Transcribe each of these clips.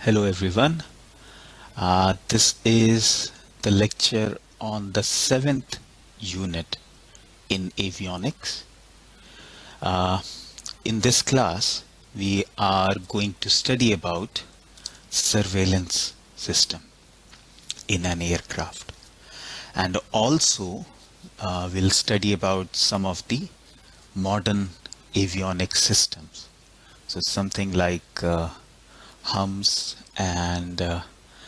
Hello everyone. This is the lecture on the 7th unit in Avionics. Uh, in this class, we are going to study about surveillance system in an aircraft, and also we'll study about some of the modern avionics systems. So something like hums and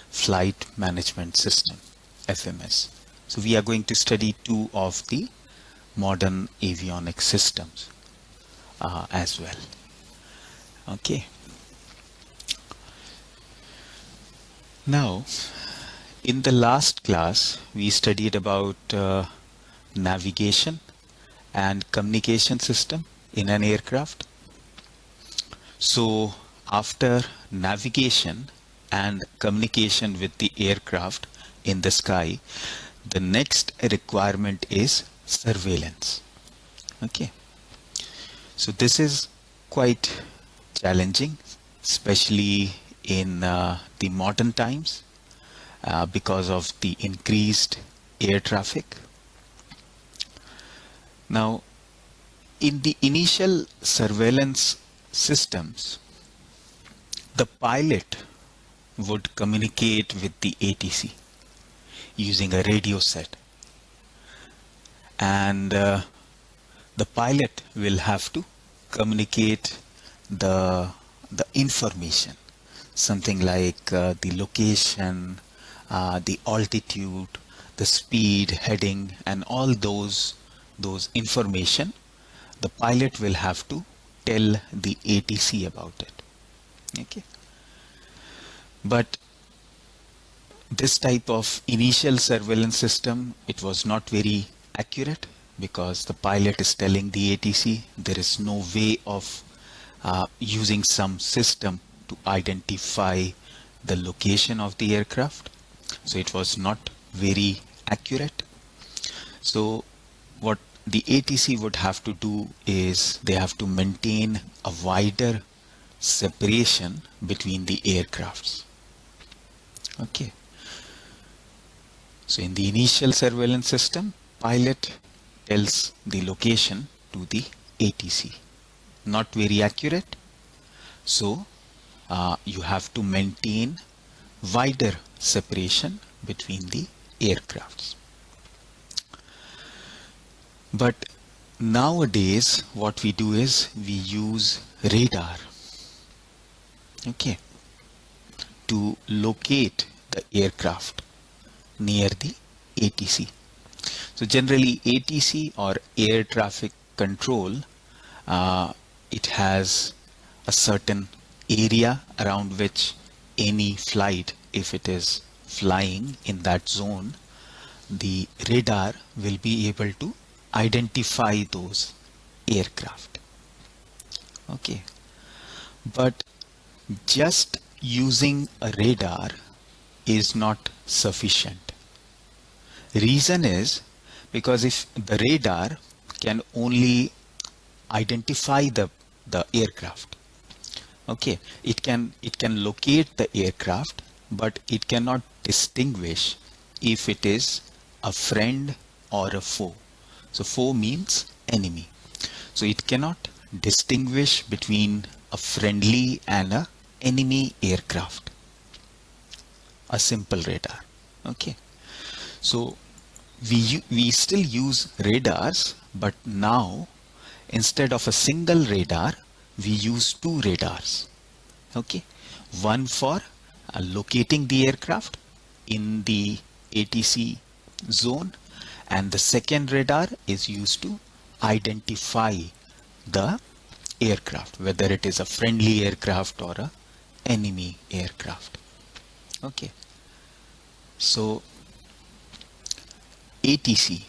flight management system, FMS. So we are going to study two of the modern avionics systems as well. Okay. Now, in the last class, we studied about navigation and communication system in an aircraft. So after navigation and communication with the aircraft in the sky, the next requirement is surveillance. Okay. So this is quite challenging, especially in the modern times because of the increased air traffic. Now, in the initial surveillance systems, the pilot would communicate with the ATC using a radio set, and the pilot will have to communicate the information, something like the location, the altitude, the speed, heading, and all those information. The pilot will have to tell the ATC about it. Okay. But this type of initial surveillance system, it was not very accurate because the pilot is telling the ATC there is no way of using some system to identify the location of the aircraft. So it was not very accurate. So what the ATC would have to do is they have to maintain a wider separation between the aircrafts. Okay. So in the initial surveillance system, pilot tells the location to the ATC. Not very accurate. So you have to maintain wider separation between the aircrafts. But nowadays what we do is we use radar, okay, to locate the aircraft near the ATC. So generally ATC or air traffic control, it has a certain area around which any flight, if it is flying in that zone, the radar will be able to identify those aircraft. Okay. But just using a radar is not sufficient. Reason is because if the radar can only identify the aircraft, okay, it can locate the aircraft, but it cannot distinguish if it is a friend or a foe. So foe means enemy. So it cannot distinguish between a friendly and a enemy aircraft. A simple radar. Okay. So we still use radars, but now instead of a single radar, we use two radars. Okay. One for locating the aircraft in the ATC zone, and the second radar is used to identify the aircraft, whether it is a friendly aircraft or a enemy aircraft. Okay. So ATC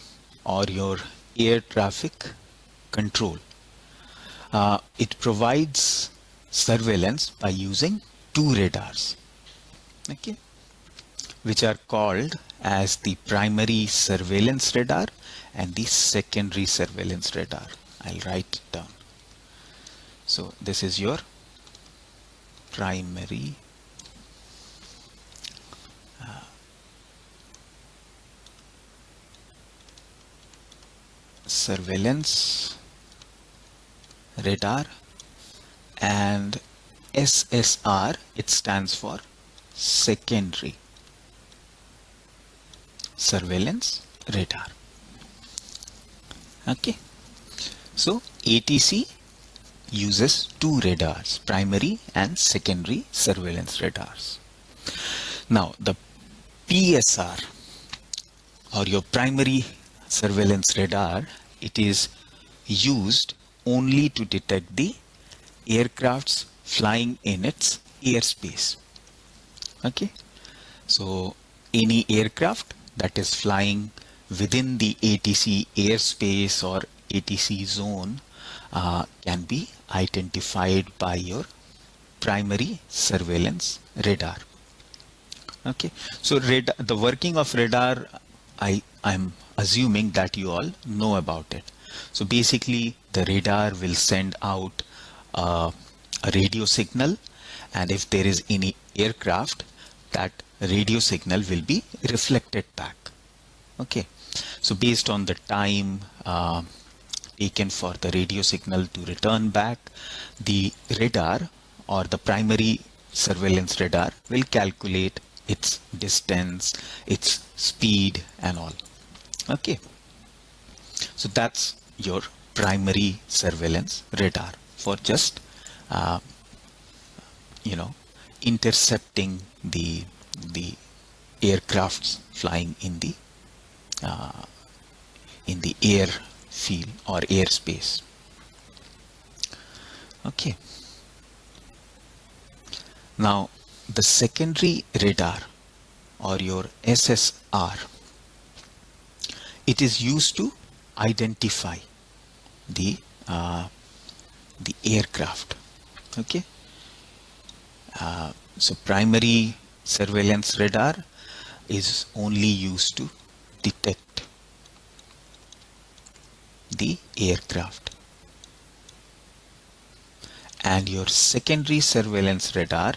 or your air traffic control, it provides surveillance by using two radars, okay, which are called as the primary surveillance radar and the secondary surveillance radar. I'll write it down. So this is your primary surveillance radar, and SSR, it stands for secondary surveillance radar. Okay, so ATC uses two radars, primary and secondary surveillance radars. Now the PSR, or your primary surveillance radar, it is used only to detect the aircrafts flying in its airspace. Okay, so any aircraft that is flying within the ATC airspace or ATC zone can be identified by your primary surveillance radar. Okay, so the working of radar, I'm assuming that you all know about it. So basically the radar will send out a radio signal, and if there is any aircraft, that radio signal will be reflected back. Okay, so based on the time taken for the radio signal to return back, the radar or the primary surveillance radar will calculate its distance, its speed and all. Okay, so that's your primary surveillance radar for just intercepting the aircrafts flying in the air field or airspace. Okay, now the secondary radar or your SSR, it is used to identify the aircraft. Okay, so primary surveillance radar is only used to detect the aircraft, and your secondary surveillance radar,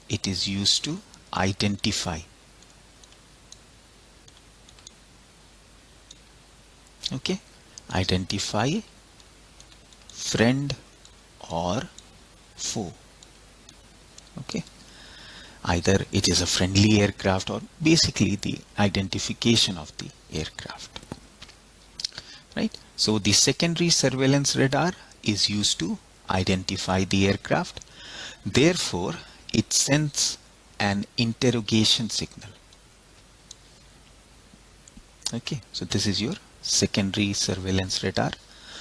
it is used to identify friend or foe. Okay, either it is a friendly aircraft or basically the identification of the aircraft, right? So the secondary surveillance radar is used to identify the aircraft. Therefore, it sends an interrogation signal. Okay, so this is your secondary surveillance radar.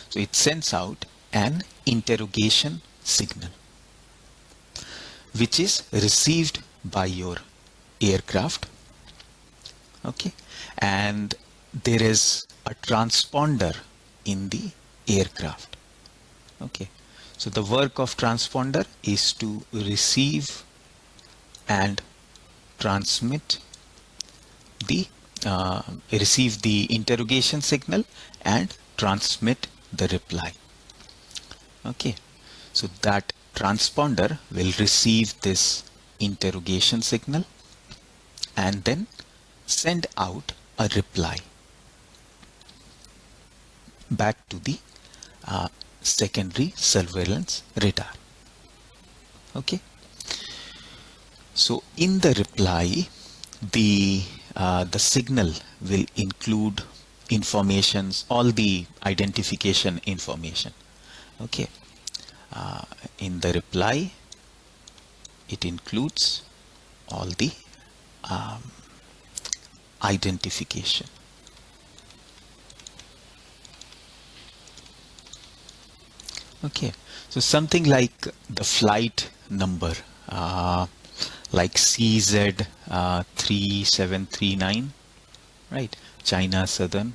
So it sends out an interrogation signal, which is received by your aircraft. Okay, and there is a transponder in the aircraft. Okay, so the work of transponder is to receive and transmit the receive the interrogation signal and transmit the reply. Okay, so that transponder will receive this interrogation signal and then send out a reply back to the secondary surveillance radar. Okay, so in the reply, the signal will include informations, all the identification information. Okay, in the reply, it includes all the identification. Okay, so something like the flight number, like CZ 3739, right? China Southern,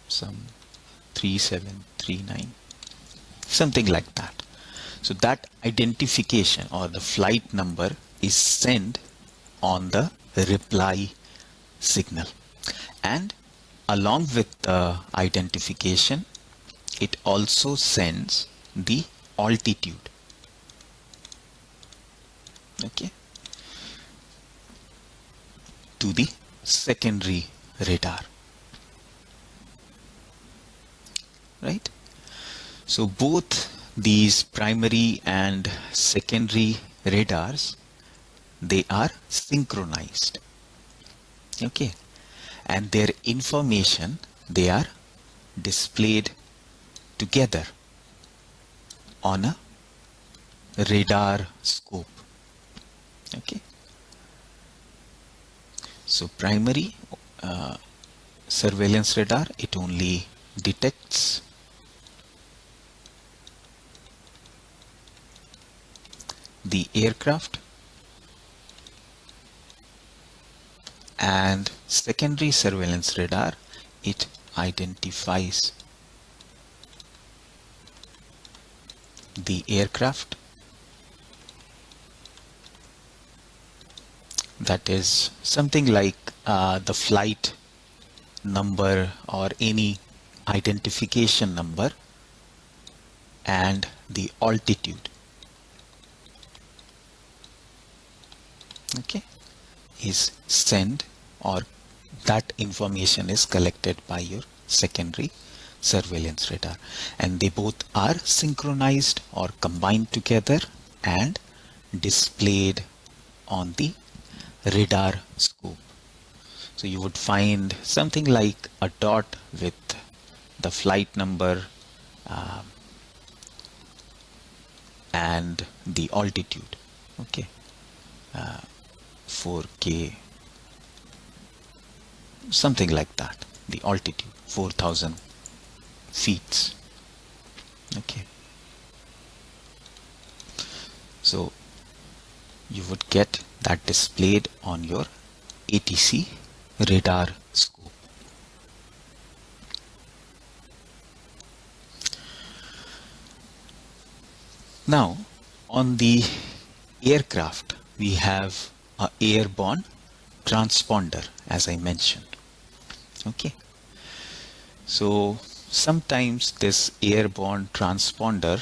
some 3739, something like that. So that identification or the flight number is sent on the reply signal, and along with the identification, it also sends the altitude. Okay, to the secondary radar. right? So both these primary and secondary radars, they are synchronized, okay, and their information, they are displayed together on a radar scope, okay. So primary surveillance radar, it only detects the aircraft, and secondary surveillance radar, it identifies the aircraft, that is something like the flight number or any identification number, and the altitude, okay, is sent, or that information is collected by your secondary surveillance radar, and they both are synchronized or combined together and displayed on the radar scope. So you would find something like a dot with the flight number and the altitude, okay, 4K, something like that, the altitude 4,000 feet, okay. So you would get that displayed on your ATC radar scope. Now on the aircraft, we have a airborne transponder, as I mentioned, okay. So sometimes this airborne transponder,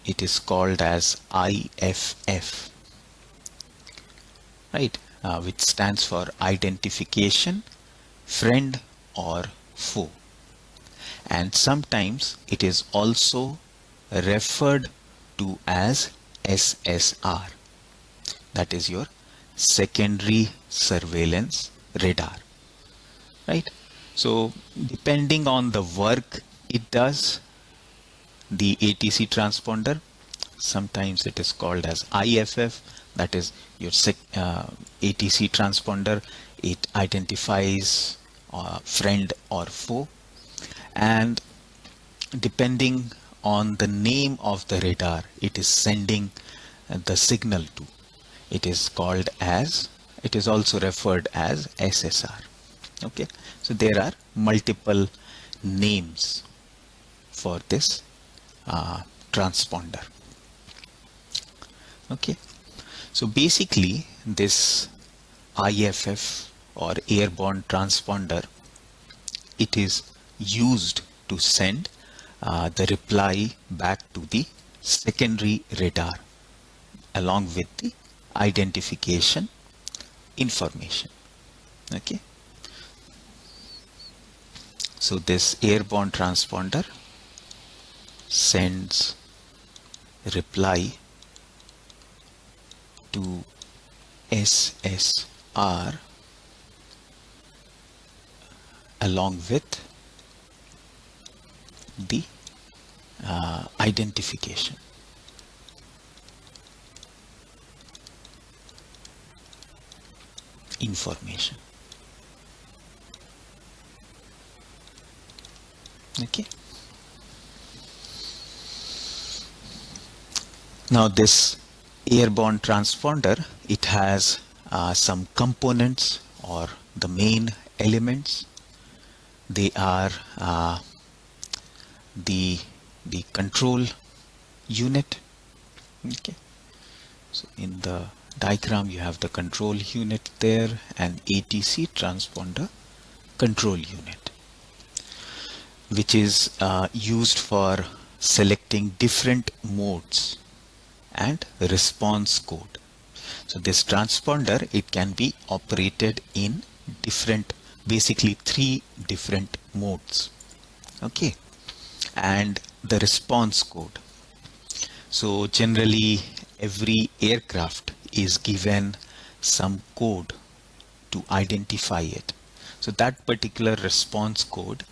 it is called as IFF, right, which stands for identification, friend or foe, and sometimes it is also referred to as SSR, that is your secondary surveillance radar, right? So depending on the work it does, the ATC transponder, sometimes it is called as IFF, that is your ATC transponder, it identifies friend or foe, and depending on the name of the radar it is sending the signal to, it is called as, it is also referred as SSR, okay. So there are multiple names for this transponder, okay. So basically this IFF or airborne transponder, it is used to send the reply back to the secondary radar along with the identification information, okay. So this airborne transponder sends reply to SSR along with the identification. Information, okay. Now this airborne transponder, it has some components or the main elements. They are the control unit, okay. So in the diagram you have the control unit there, and ATC transponder control unit, which is used for selecting different modes and response code. So this transponder, it can be operated in different, basically 3 different modes, okay. and the response code. So generally every aircraft is given some code to identify it. So that particular response code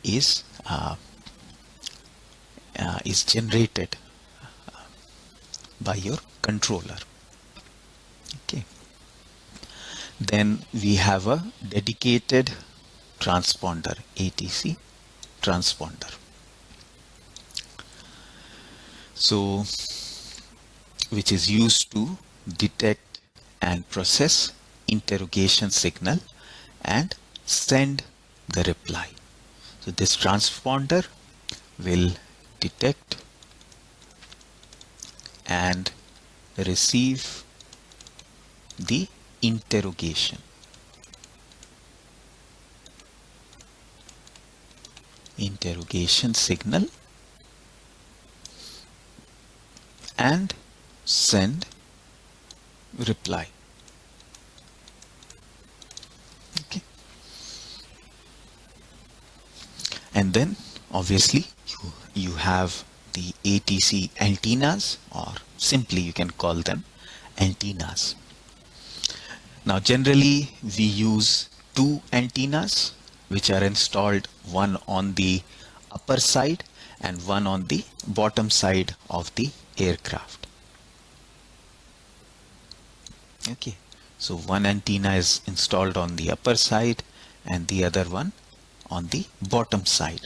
is generated by your controller. Okay. Then we have a dedicated transponder, ATC transponder. So, which is used to detect and process interrogation signal and send the reply. So this transponder will detect and receive the interrogation signal and send reply. Okay. And then obviously you have the ATC antennas, or simply you can call them antennas. Now generally we use two antennas which are installed, one on the upper side and one on the bottom side of the aircraft. Okay, so one antenna is installed on the upper side and the other one on the bottom side,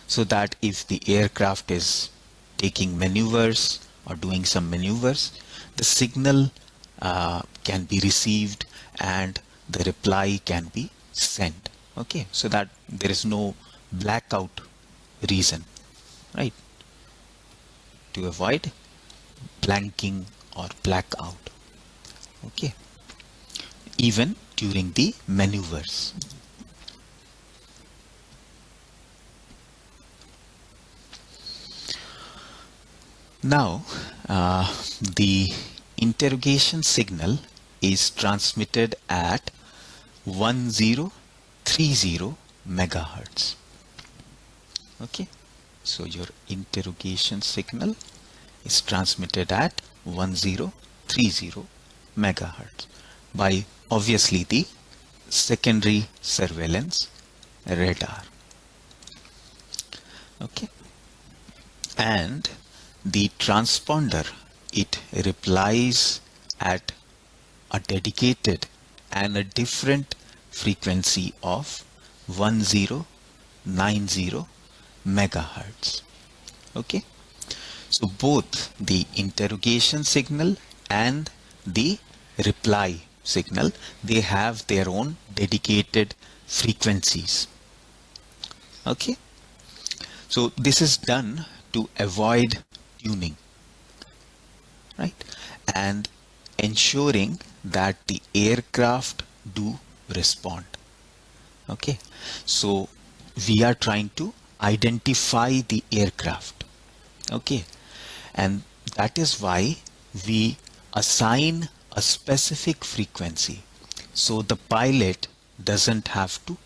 so that if the aircraft is taking maneuvers or doing some maneuvers, the signal can be received and the reply can be sent. Okay, so that there is no blackout reason, right, to avoid blanking or blackout. Okay, even during the maneuvers. Now the interrogation signal is transmitted at 1030 megahertz. Okay, so your interrogation signal is transmitted at 1030 megahertz by obviously the secondary surveillance radar. Okay, and the transponder, it replies at a dedicated and a different frequency of 1090 megahertz. Okay, so both the interrogation signal and the reply signal, they have their own dedicated frequencies. Okay, so this is done to avoid tuning, right, and ensuring that the aircraft do respond. Okay, so we are trying to identify the aircraft. Okay, and that is why we assign a specific frequency, so the pilot doesn't have to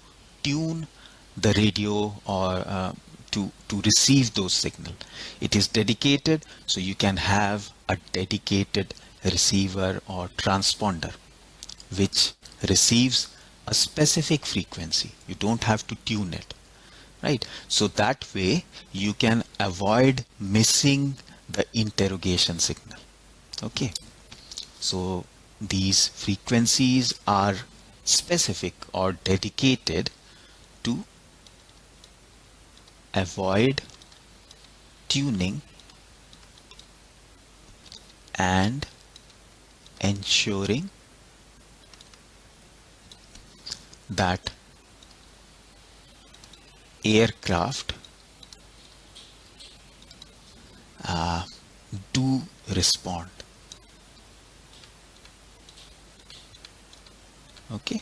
tune the radio or to receive those signal. It is dedicated, so you can have a dedicated receiver or transponder which receives a specific frequency. You don't have to tune it, right? So that way you can avoid missing the interrogation signal. Okay, so these frequencies are specific or dedicated to avoid tuning and ensuring that aircraft do respond. Okay,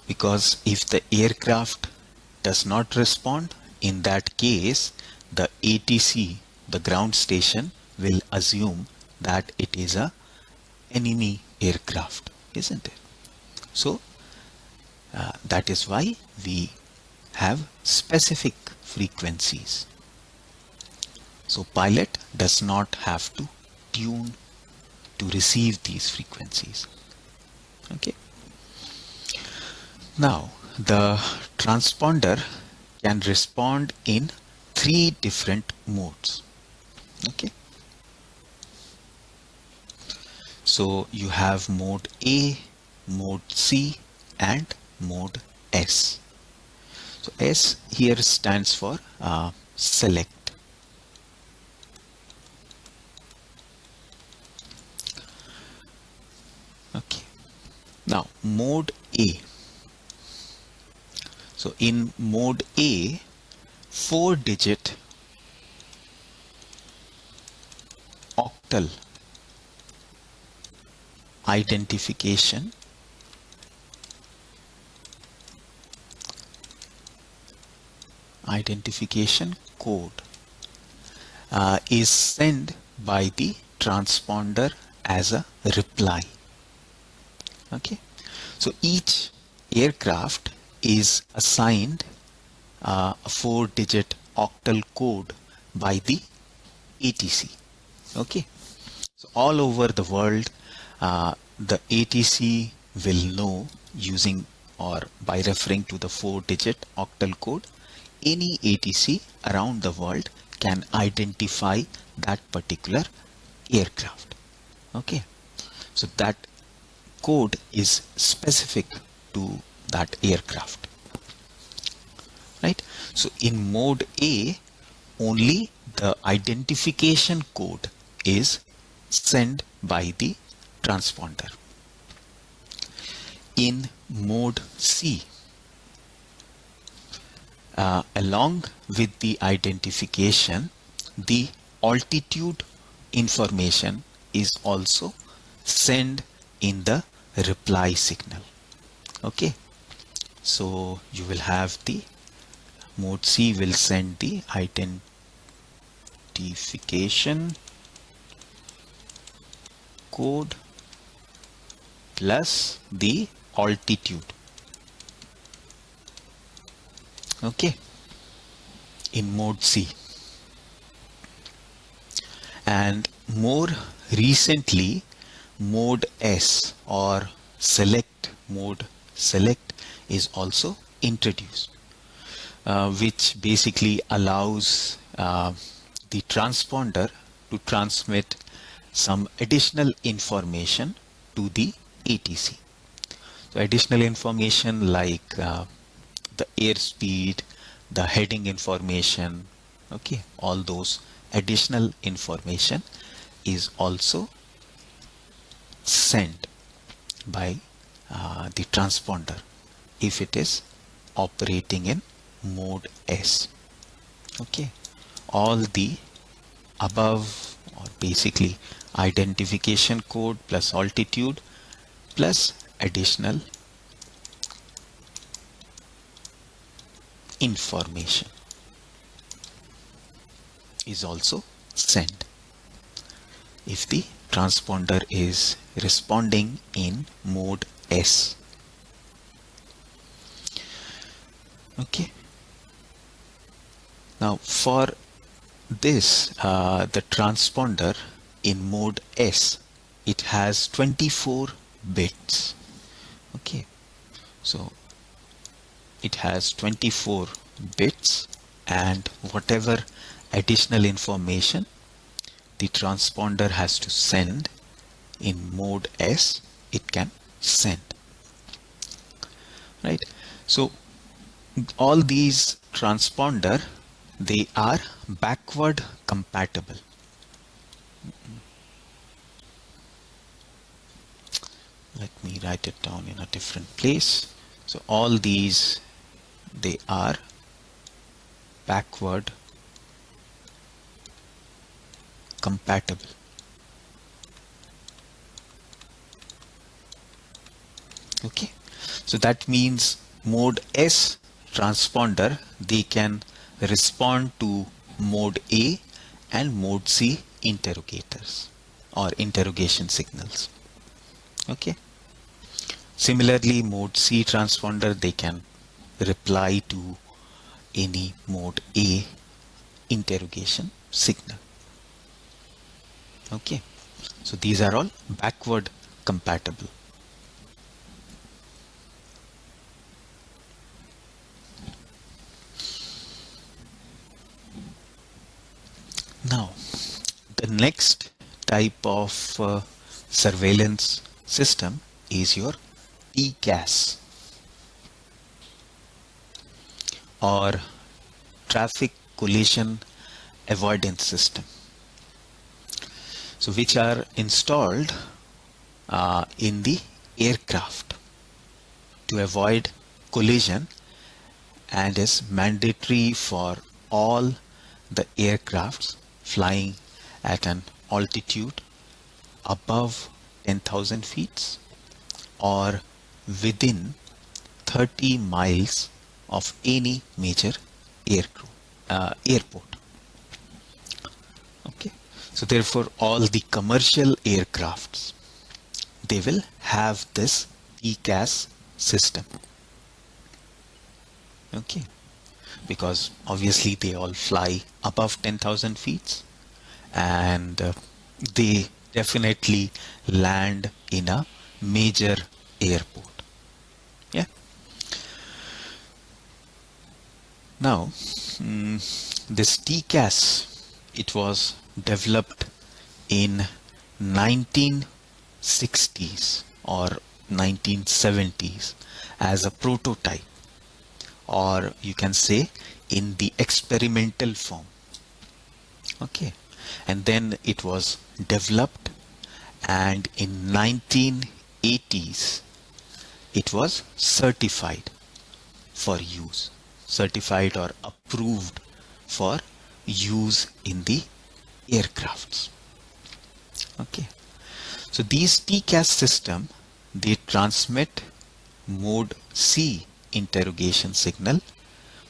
because if the aircraft does not respond, in that case the ATC, the ground station, will assume that it is a enemy aircraft, isn't it? So that is why we have specific frequencies. So pilot does not have to tune to receive these frequencies. Okay. Now the transponder can respond in 3 different modes. Okay. So you have mode A, mode C and mode S. So S here stands for select. Okay. Now mode A. So in mode A, 4-digit octal identification code is sent by the transponder as a reply. Okay, so each aircraft is assigned a 4-digit octal code by the ATC. Okay, so all over the world, the ATC will know using or by referring to the 4-digit octal code. Any ATC around the world can identify that particular aircraft. Okay, so that code is specific to that aircraft, right? So in mode A, only the identification code is sent by the transponder. In mode C, along with the identification, the altitude information is also sent in the reply signal. Okay, so you will have the mode C will send the identification code plus the altitude. Okay, in mode C. And more recently, mode S or select mode select is also introduced, which basically allows the transponder to transmit some additional information to the ATC. So additional information like the airspeed, the heading information, okay, all those additional information is also sent by the transponder if it is operating in mode S. Okay, all the above, or basically identification code plus altitude plus additional information is also sent if the transponder is responding in mode S. Okay, now for this the transponder in mode S, it has 24 bits. Okay, so it has 24 bits, and whatever additional information the transponder has to send in mode S, it can send, right? So all these transponder, they are backward compatible. Let me write it down in a different place. So all these, they are backward compatible. Okay, so that means mode S transponder, they can respond to mode A and mode C interrogators or interrogation signals. Okay, similarly mode C transponder, they can reply to any mode A interrogation signal. Okay, so these are all backward compatible. Now, the next type of surveillance system is your TCAS, or Traffic Collision Avoidance System. So which are installed in the aircraft to avoid collision, and is mandatory for all the aircrafts flying at an altitude above 10,000 feet or within 30 miles of any major airport. Okay, so therefore all the commercial aircrafts, they will have this TCAS system. Okay, because obviously they all fly above 10,000 feet, and they definitely land in a major airport. Yeah. Now, this TCAS, it was developed in 1960s or 1970s as a prototype, or you can say in the experimental form. Okay, and then it was developed, and in 1980s it was certified for use, certified or approved for use in the aircrafts. Okay, so these TCAS system, they transmit mode C interrogation signal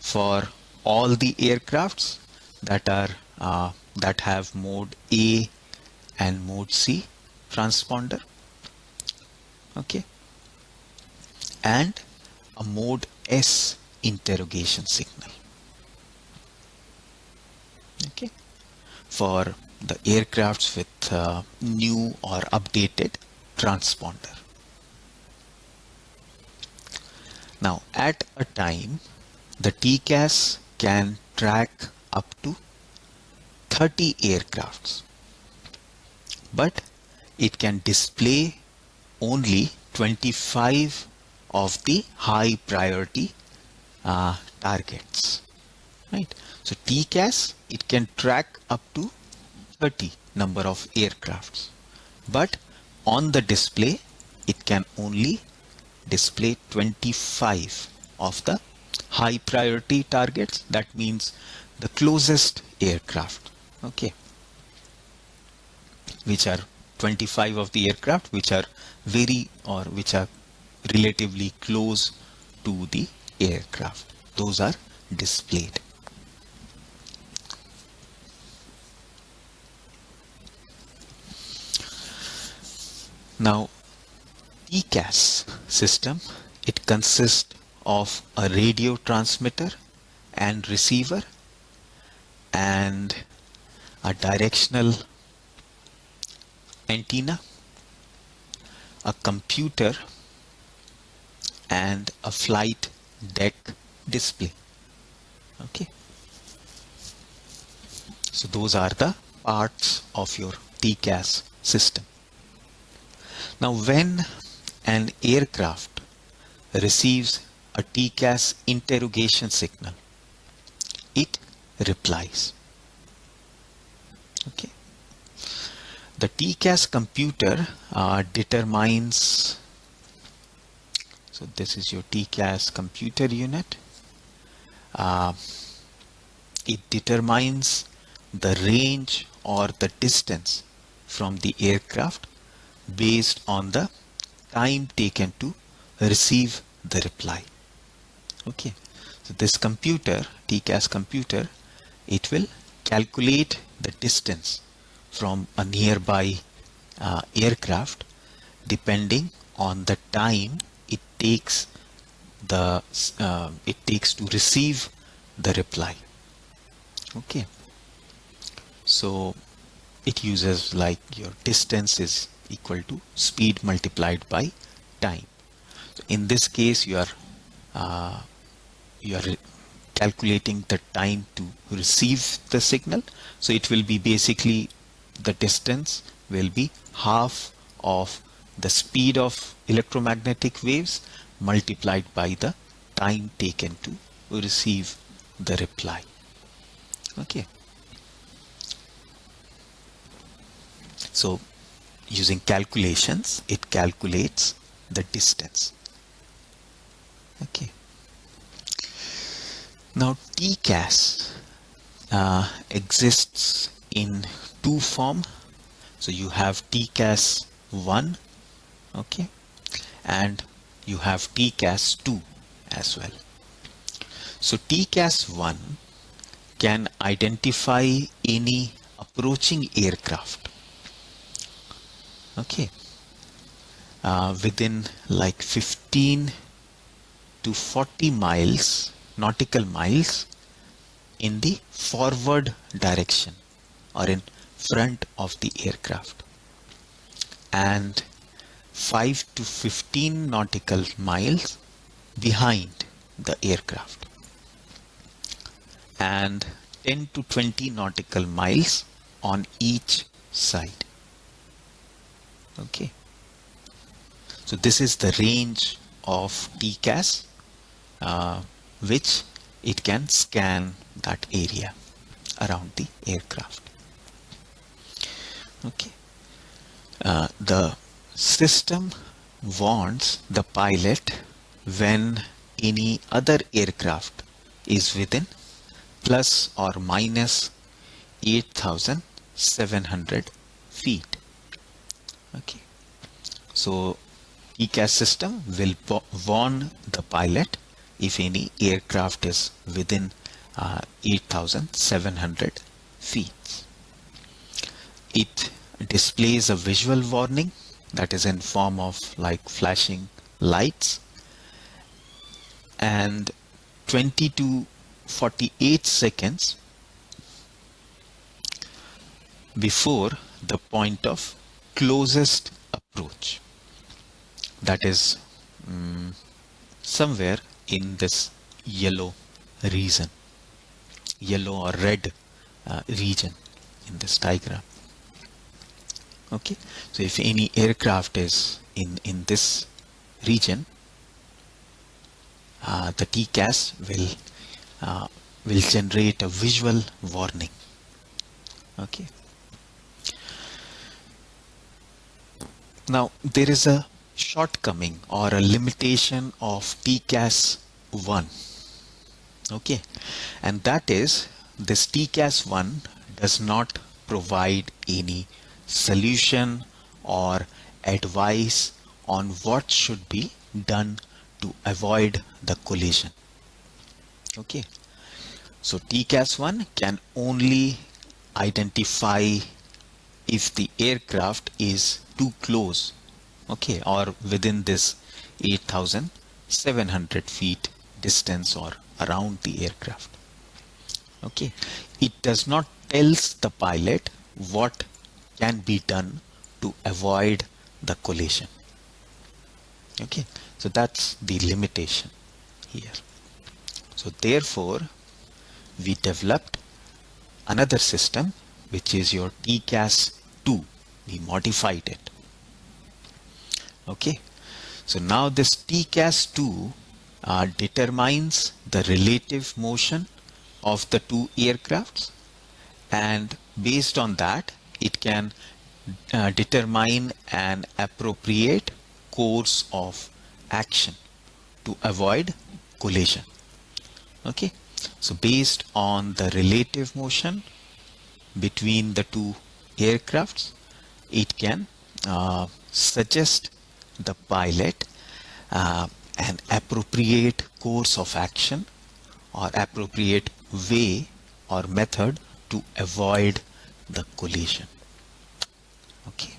for all the aircrafts that are that have mode A and mode C transponder. Okay, and a mode S interrogation signal. Okay, for the aircrafts with new or updated transponder. Now, at a time, the TCAS can track up to 30 aircrafts, but it can display only 25 of the high priority targets. Right? So TCAS, it can track up to 30 number of aircrafts, but on the display it can only display 25 of the high priority targets. That means the closest aircraft. Okay, which are 25 of the aircraft which are which are relatively close to the aircraft. Those are displayed. Now, TCAS system, it consists of a radio transmitter and receiver and a directional antenna, a computer, and a flight deck display. Okay, so those are the parts of your TCAS system. Now, when an aircraft receives a TCAS interrogation signal, it replies. Okay, the TCAS computer determines. So this is your TCAS computer unit. It determines the range or the distance from the aircraft based on the time taken to receive the reply. Okay, so this computer, TCAS computer, it will calculate the distance from a nearby aircraft depending on the time it takes to receive the reply. Okay, So it uses like your distance is equal to speed multiplied by time. So in this case, you are calculating the time to receive the signal. So it will be basically the distance will be half of the speed of electromagnetic waves multiplied by the time taken to receive the reply. Okay. So using calculations, it calculates the distance. Okay. Now TCAS exists in two form. So you have TCAS 1, okay, and you have TCAS 2 as well. So TCAS 1 can identify any approaching aircraft, okay, within like 15 to 40 miles, nautical miles, in the forward direction or in front of the aircraft, and 5 to 15 nautical miles behind the aircraft, and 10 to 20 nautical miles on each side. Okay. So this is the range of TCAS which it can scan that area around the aircraft. Okay. The system warns the pilot when any other aircraft is within plus or minus 8,700 feet. Okay. So TCAS system will warn the pilot if any aircraft is within 8,700 feet. It displays a visual warning that is in form of like flashing lights, and 20 to 48 seconds before the point of closest approach, that is somewhere in this yellow region, yellow or red region in this diagram. Okay, so if any aircraft is in this region, the TCAS will generate a visual warning. Okay. Now there is a shortcoming or a limitation of TCAS 1. Okay, and that is this TCAS 1 does not provide any solution or advice on what should be done to avoid the collision. Okay, so TCAS 1 can only identify if the aircraft is too close, okay, or within this 8,700 feet distance or around the aircraft. Okay, it does not tells the pilot what can be done to avoid the collision. Okay, so that's the limitation here. So therefore we developed another system which is your TCAS 2. We modified it. Okay, so now this TCAS 2 determines the relative motion of the two aircrafts, and based on that it can determine an appropriate course of action to avoid collision. Okay, so based on the relative motion between the two aircrafts, it can suggest the pilot an appropriate course of action or appropriate way or method to avoid the collision. Okay.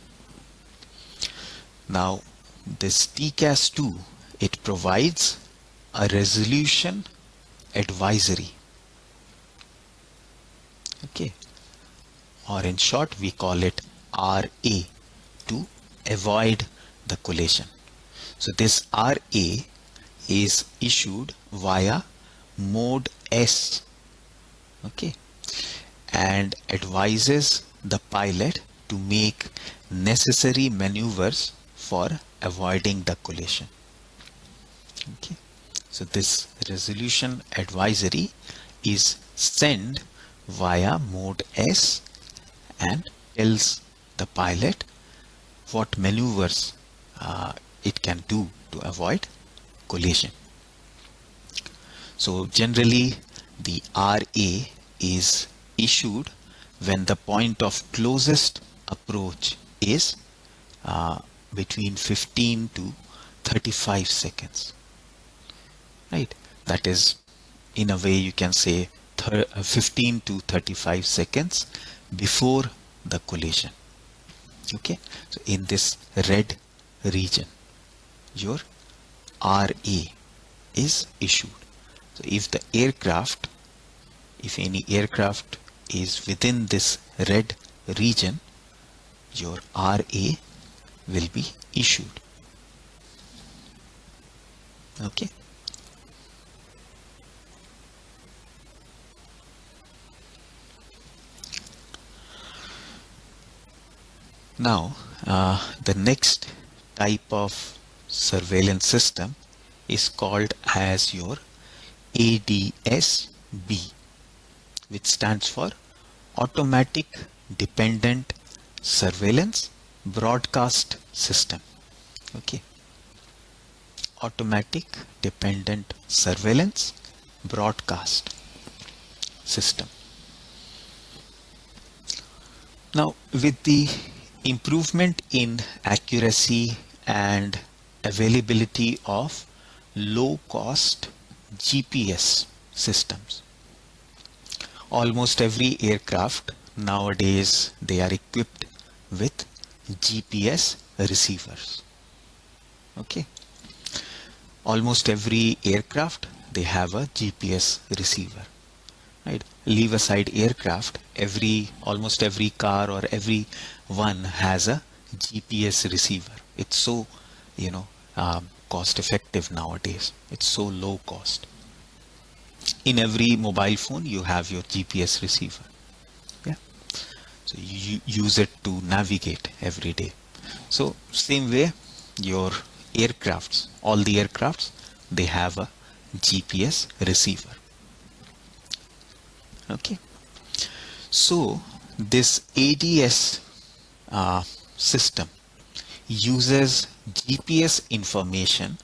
Now this TCAS 2, it provides a resolution advisory. Okay. or in short we call it RA, to avoid the collision. So this RA is issued via mode S, okay, and advises the pilot to make necessary maneuvers for avoiding the collision. Okay, so this resolution advisory is sent via mode S and tells the pilot what maneuvers it can do to avoid collision. So generally the RA is issued when the point of closest approach is between 15 to 35 seconds, right? That is, in a way you can say 15 to 35 seconds before the collision. Okay, so in this red region your RA is issued. So if any aircraft is within this red region, your RA will be issued. Okay. Now, the next type of surveillance system is called as your ADSB, which stands for Automatic Dependent Surveillance Broadcast System. Okay, Automatic Dependent Surveillance Broadcast System. Now, with the improvement in accuracy and availability of low-cost GPS systems, almost every aircraft nowadays they are equipped with GPS receivers. Okay, almost every aircraft they have a GPS receiver, right? Leave aside aircraft, almost every car or every one has a GPS receiver. It's so cost effective nowadays. It's so low cost. In every mobile phone you have your GPS receiver. Yeah, so you use it to navigate every day. So same way your aircrafts, all the aircrafts, they have a GPS receiver. Okay, so this ADS system uses GPS information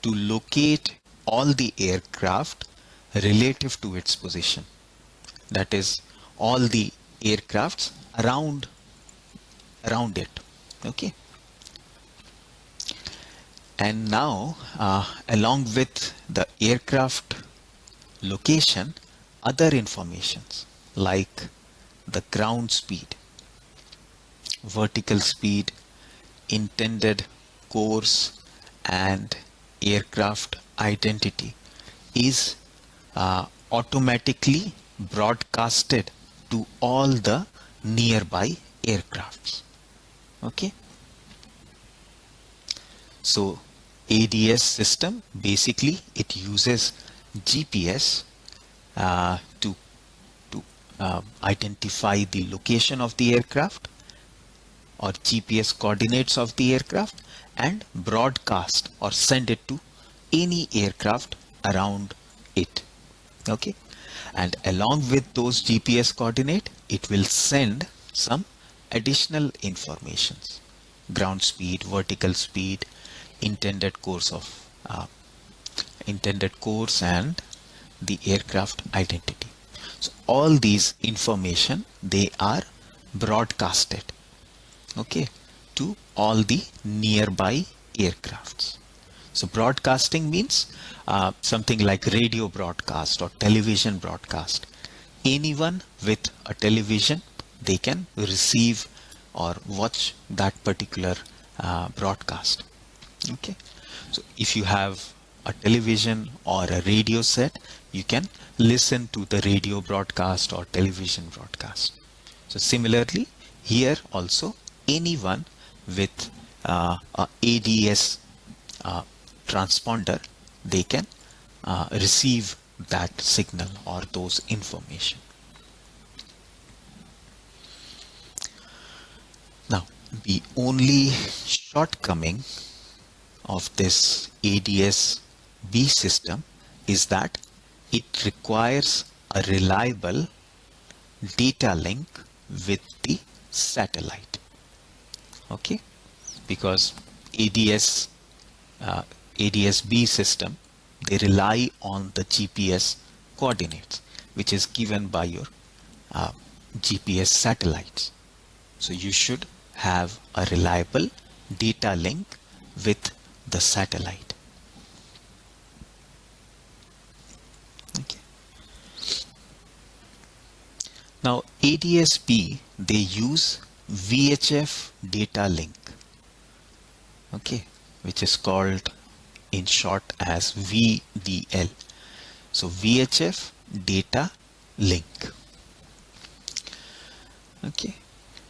to locate all the aircraft relative to its position. That is, all the aircrafts around it. Okay, and now along with the aircraft location, other informations like the ground speed, vertical speed, intended course and aircraft identity is automatically broadcasted to all the nearby aircrafts. Okay, so ADS system basically it uses GPS to identify the location of the aircraft or GPS coordinates of the aircraft and broadcast or send it to any aircraft around it. Okay, and along with those GPS coordinate, it will send some additional informations: ground speed, vertical speed, intended course and the aircraft identity. So all these information they are broadcasted, okay, to all the nearby aircrafts. So broadcasting means something like radio broadcast or television broadcast. Anyone with a television, they can receive or watch that particular broadcast. Okay, so if you have a television or a radio set, you can listen to the radio broadcast or television broadcast. So similarly, here also anyone with a ADS transponder, they can receive that signal or those information. Now, the only shortcoming of this ADS-B system is that it requires a reliable data link with the satellite. Okay, because ADS-B system, they rely on the GPS coordinates, which is given by your GPS satellites. So you should have a reliable data link with the satellite. Okay. Now ADSB, they use VHF data link, okay, which is called in short as VDL. So VHF data link. Okay.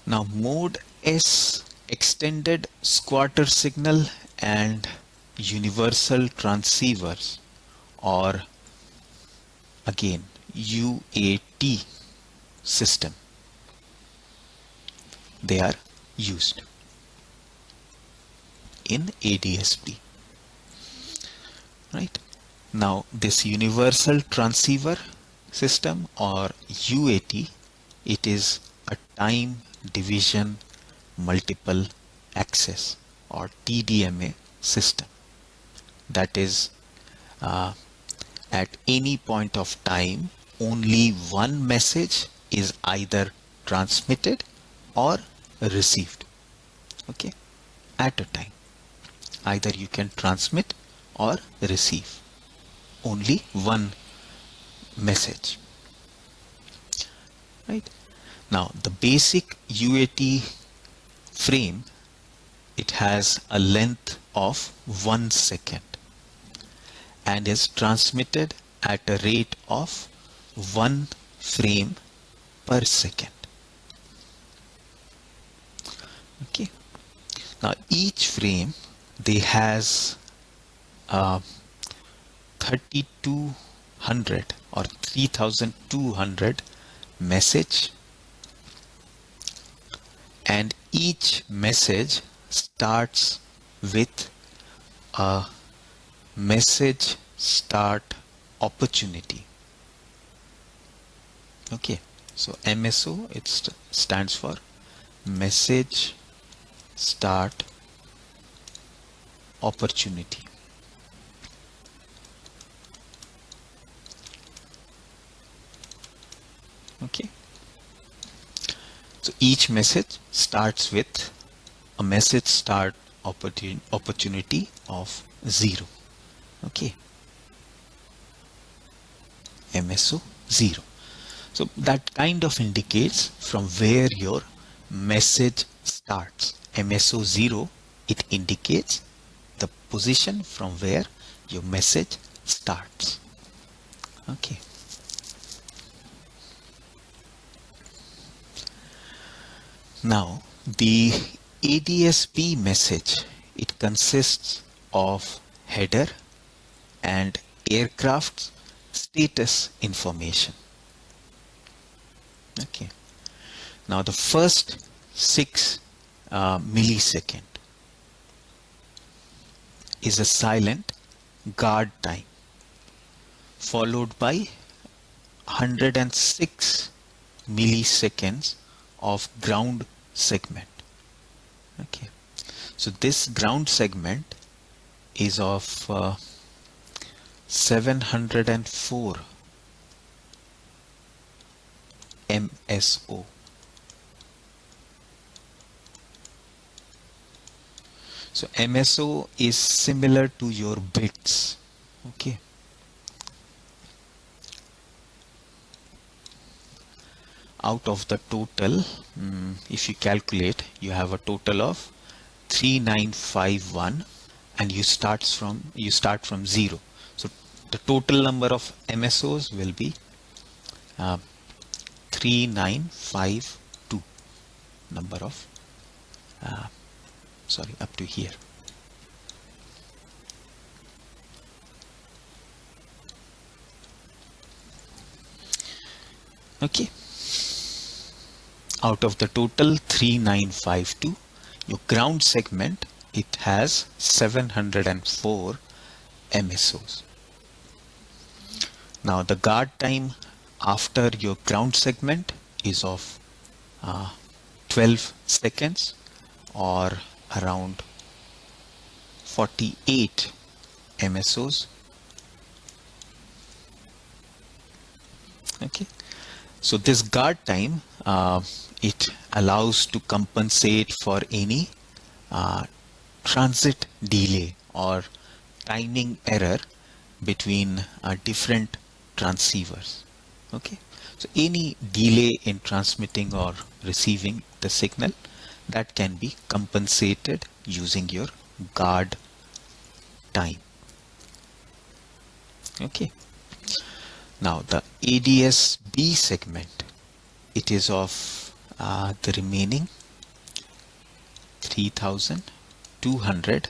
Now mode S, extended squatter signal and universal transceivers, or again UAT system, they are used in ADSB. Right. Now this universal transceiver system or UAT, it is a time division multiple access or TDMA system. That is, at any point of time, only one message is either transmitted or received. Okay, at a time, either you can transmit or receive only one message. Right. Now the basic UAT frame, it has a length of 1 second and is transmitted at a rate of 1 frame per second. Okay. Now each frame, they has 3200 or 3200 message, and each message starts with a message start opportunity. Okay, so MSO, it stands for message start opportunity. Okay, so each message starts with a message start opportunity of 0. Okay, MSO 0. So that kind of indicates from where your message starts. MSO 0, it indicates the position from where your message starts. Okay. Now the ADSB message, it consists of header and aircraft status information. Okay. Now the first 6 millisecond is a silent guard time, followed by 106 milliseconds of ground segment. Okay, so this ground segment is of 704 MSO. So MSO is similar to your bits. Okay. Out of the total, if you calculate, you have a total of 3951, and you start from 0. So the total number of MSOs will be 3952. number of up to here. Okay, out of the total 3952, your ground segment, it has 704 MSOs. Now the guard time after your ground segment is of 12 seconds or around 48 MSOs. Okay, so this guard time it allows to compensate for any transit delay or timing error between different transceivers. Okay, so any delay in transmitting or receiving the signal, that can be compensated using your guard time. Okay, now the ADSB segment, it is of the remaining 3200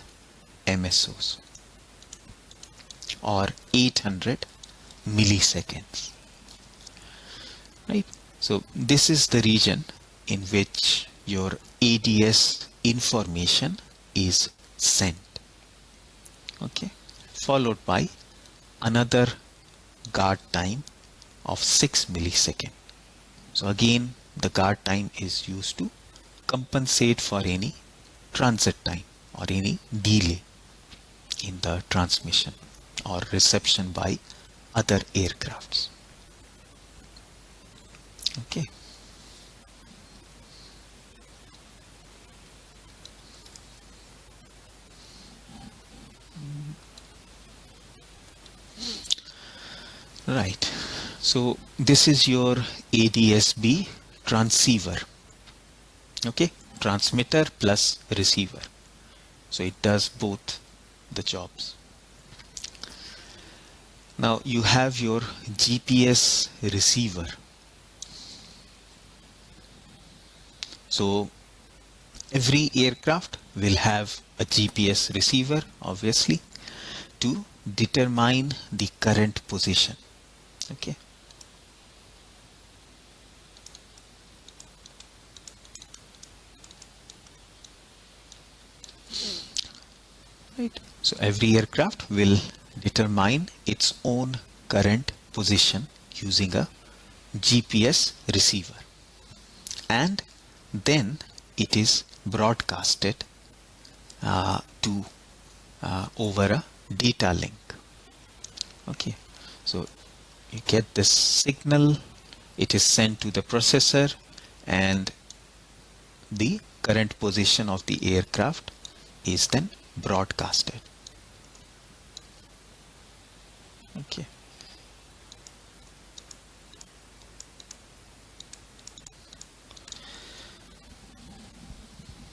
MSOs or 800 milliseconds. Right, so this is the region in which your ADS information is sent. Okay, followed by another guard time of 6 milliseconds. So again, the guard time is used to compensate for any transit time or any delay in the transmission or reception by other aircrafts. Okay. Right, so this is your ADSB transceiver. Okay, transmitter plus receiver, so it does both the jobs. Now you have your GPS receiver. So every aircraft will have a GPS receiver, obviously, to determine the current position. Okay, right, so every aircraft will determine its own current position using a GPS receiver, and then it is broadcasted to over a data link. Okay, so you get this signal, it is sent to the processor, and the current position of the aircraft is then broadcasted. Okay,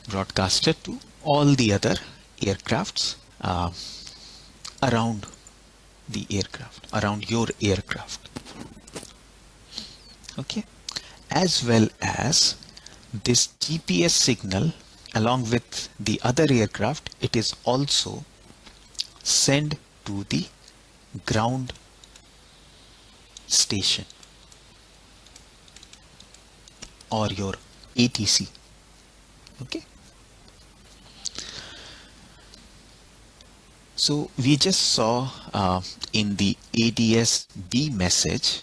broadcasted to all the other aircrafts around the aircraft, around your aircraft. Okay, as well as this GPS signal along with the other aircraft, it is also sent to the ground station or your ATC. Okay, so we just saw in the ADSB message,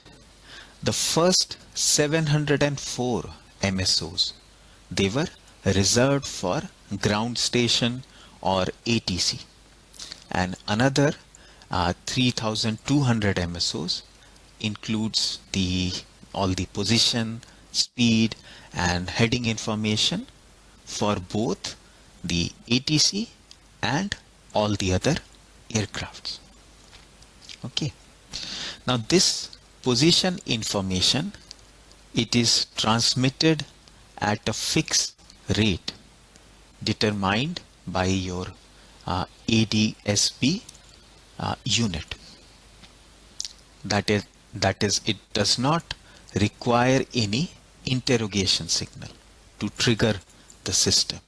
the first 704 MSOs, they were reserved for ground station or ATC, and another 3200 MSOs includes all the position, speed and heading information for both the ATC and all the other aircrafts. Okay, now this position information, it is transmitted at a fixed rate determined by your ADSB unit. That is, it does not require any interrogation signal. to trigger the system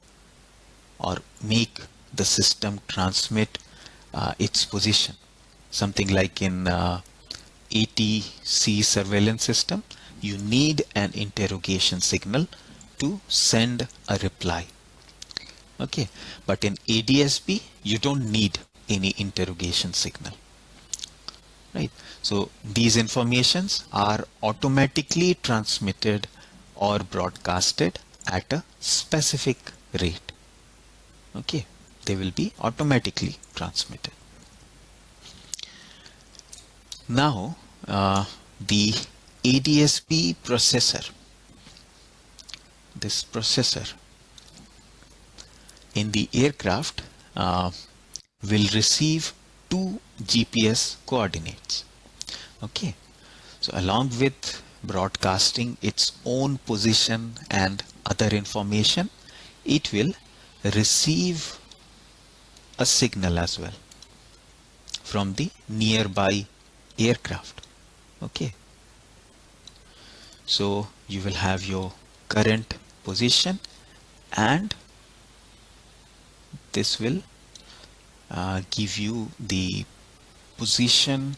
or make the system transmit its position. Something like in ATC surveillance system, you need an interrogation signal to send a reply. Okay, but in ADSB, you don't need any interrogation signal. Right. So these informations are automatically transmitted or broadcasted at a specific rate. Okay, they will be automatically transmitted. Now the ADSB processor, this processor in the aircraft will receive two GPS coordinates. Okay, so along with broadcasting its own position and other information, it will receive a signal as well from the nearby aircraft. Okay, so you will have your current position, and this will give you the position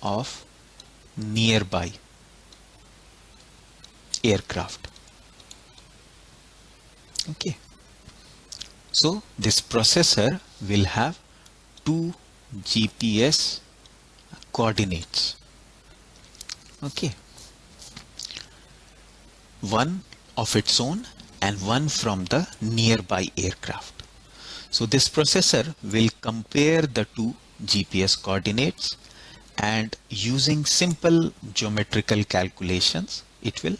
of nearby aircraft. Okay, so this processor will have two GPS coordinates. Okay, one of its own and one from the nearby aircraft. So this processor will compare the two GPS coordinates, and using simple geometrical calculations, it will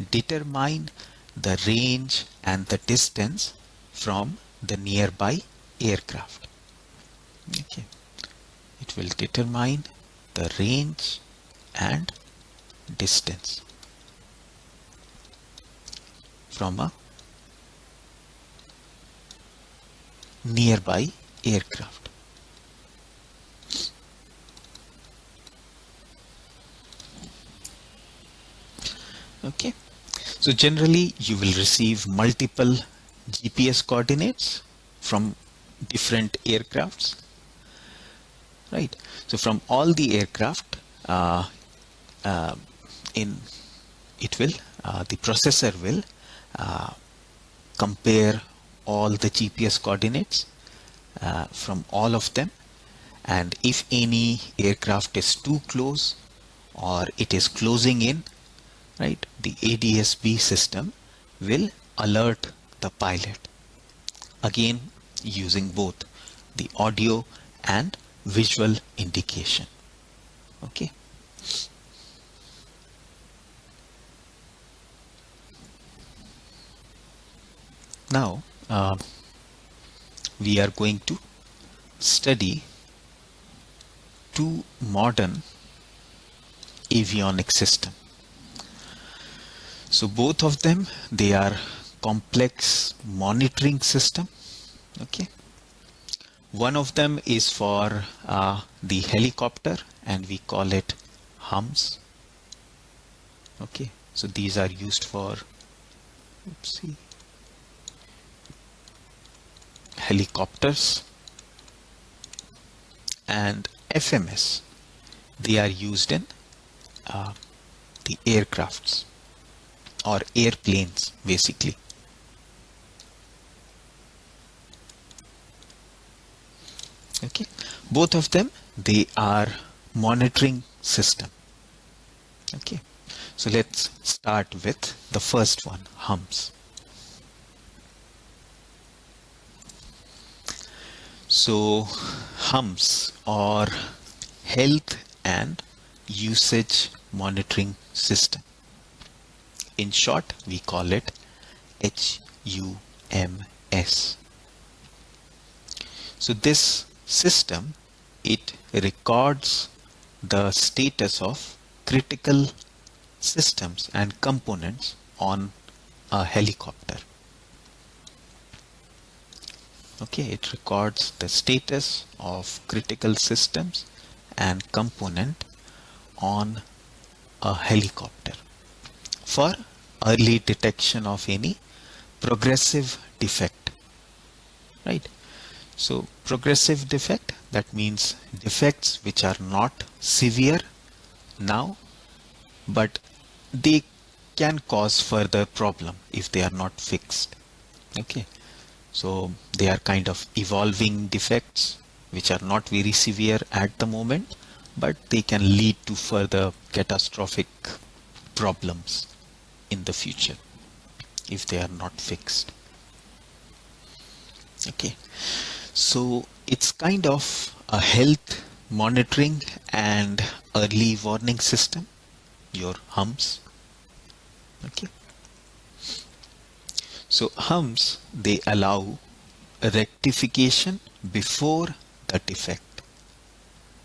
determine the range and the distance from the nearby aircraft. Okay, it will determine the range and distance from a nearby aircraft. Okay, so generally you will receive multiple GPS coordinates from different aircrafts, right? So from all the aircraft, the processor will compare all the GPS coordinates from all of them, and if any aircraft is too close or it is closing in, right, the ADSB system will alert the pilot, again using both the audio and visual indication. Okay, now we are going to study two modern avionic system. So both of them, they are complex monitoring system. Okay, one of them is for the helicopter, and we call it hums. Okay, so these are used for helicopters, and FMS, they are used in the aircrafts or airplanes basically. Okay, both of them, they are monitoring system. Okay, so let's start with the first one, hums. So hums, or health and usage monitoring system. In short, we call it HUMS. So this system, it records the status of critical systems and components on a helicopter. Okay, it records the status of critical systems and component on a helicopter for early detection of any progressive defect, right? So progressive defect, that means defects which are not severe now, but they can cause further problem if they are not fixed. Okay, so they are kind of evolving defects which are not very severe at the moment, but they can lead to further catastrophic problems in the future if they are not fixed. Okay, so it's kind of a health monitoring and early warning system, your HUMS. Okay, so HUMS, they allow rectification before the defect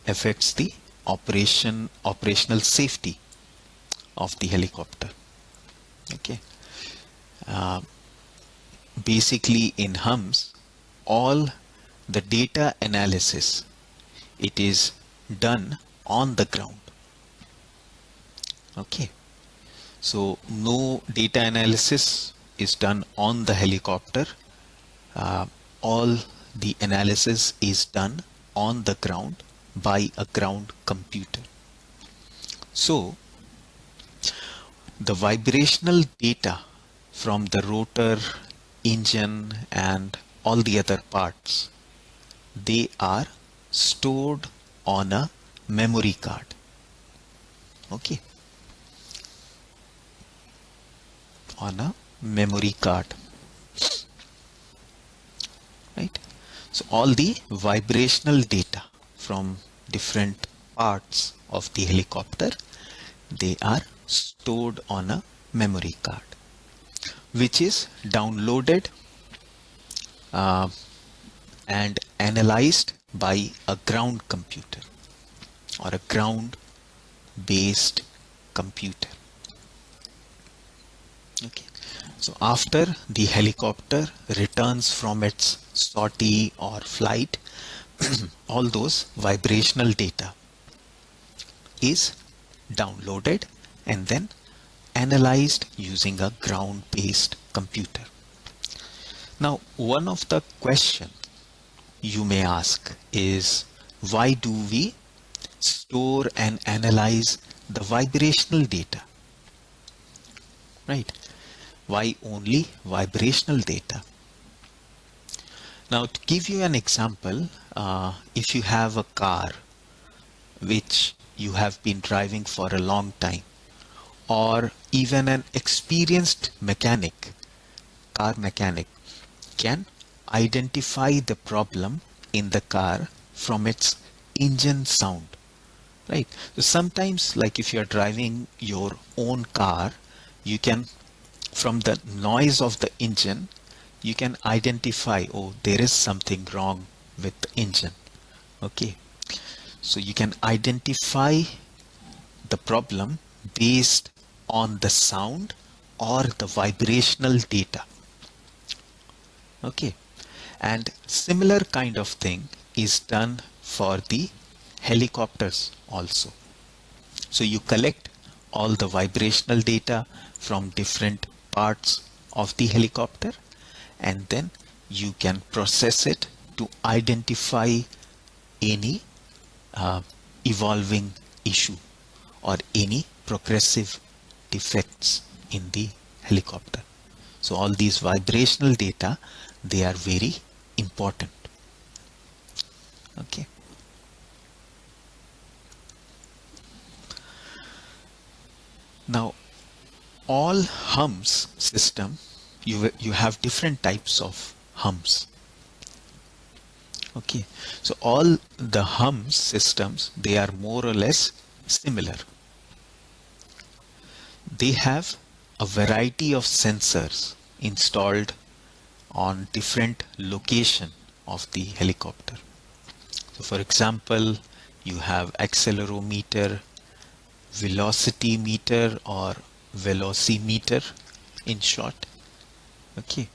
affects the operational safety of the helicopter. Okay, basically in HUMS, all the data analysis, it is done on the ground. Okay, so no data analysis is done on the helicopter. All the analysis is done on the ground by a ground computer. So the vibrational data from the rotor, engine and all the other parts, they are stored on a memory card. Okay, on a memory card, right? So all the vibrational data from different parts of the helicopter, they are stored on a memory card, which is downloaded and analyzed by a ground computer or a ground based computer. Okay, so after the helicopter returns from its sortie or flight, all those vibrational data is downloaded and then analyzed using a ground based computer. Now, one of the questions you may ask is, why do we store and analyze the vibrational data? Right? Why only vibrational data? Now, to give you an example, if you have a car which you have been driving for a long time, or even an experienced mechanic, car mechanic, can identify the problem in the car from its engine sound, right? So sometimes, like if you're driving your own car, you can, from the noise of the engine, you can identify, oh, there is something wrong with the engine. Okay, so you can identify the problem based on the sound or the vibrational data. Okay, and similar kind of thing is done for the helicopters also. So you collect all the vibrational data from different parts of the helicopter, and then you can process it to identify any evolving issue or any progressive defects in the helicopter. So all these vibrational data, they are very important. Okay. Now, all HUMS system, you have different types of HUMS. Okay, so all the HUMS systems, they are more or less similar. They have a variety of sensors installed on different location of the helicopter. So for example, you have accelerometer, velocity meter or velocimeter in short. Okay,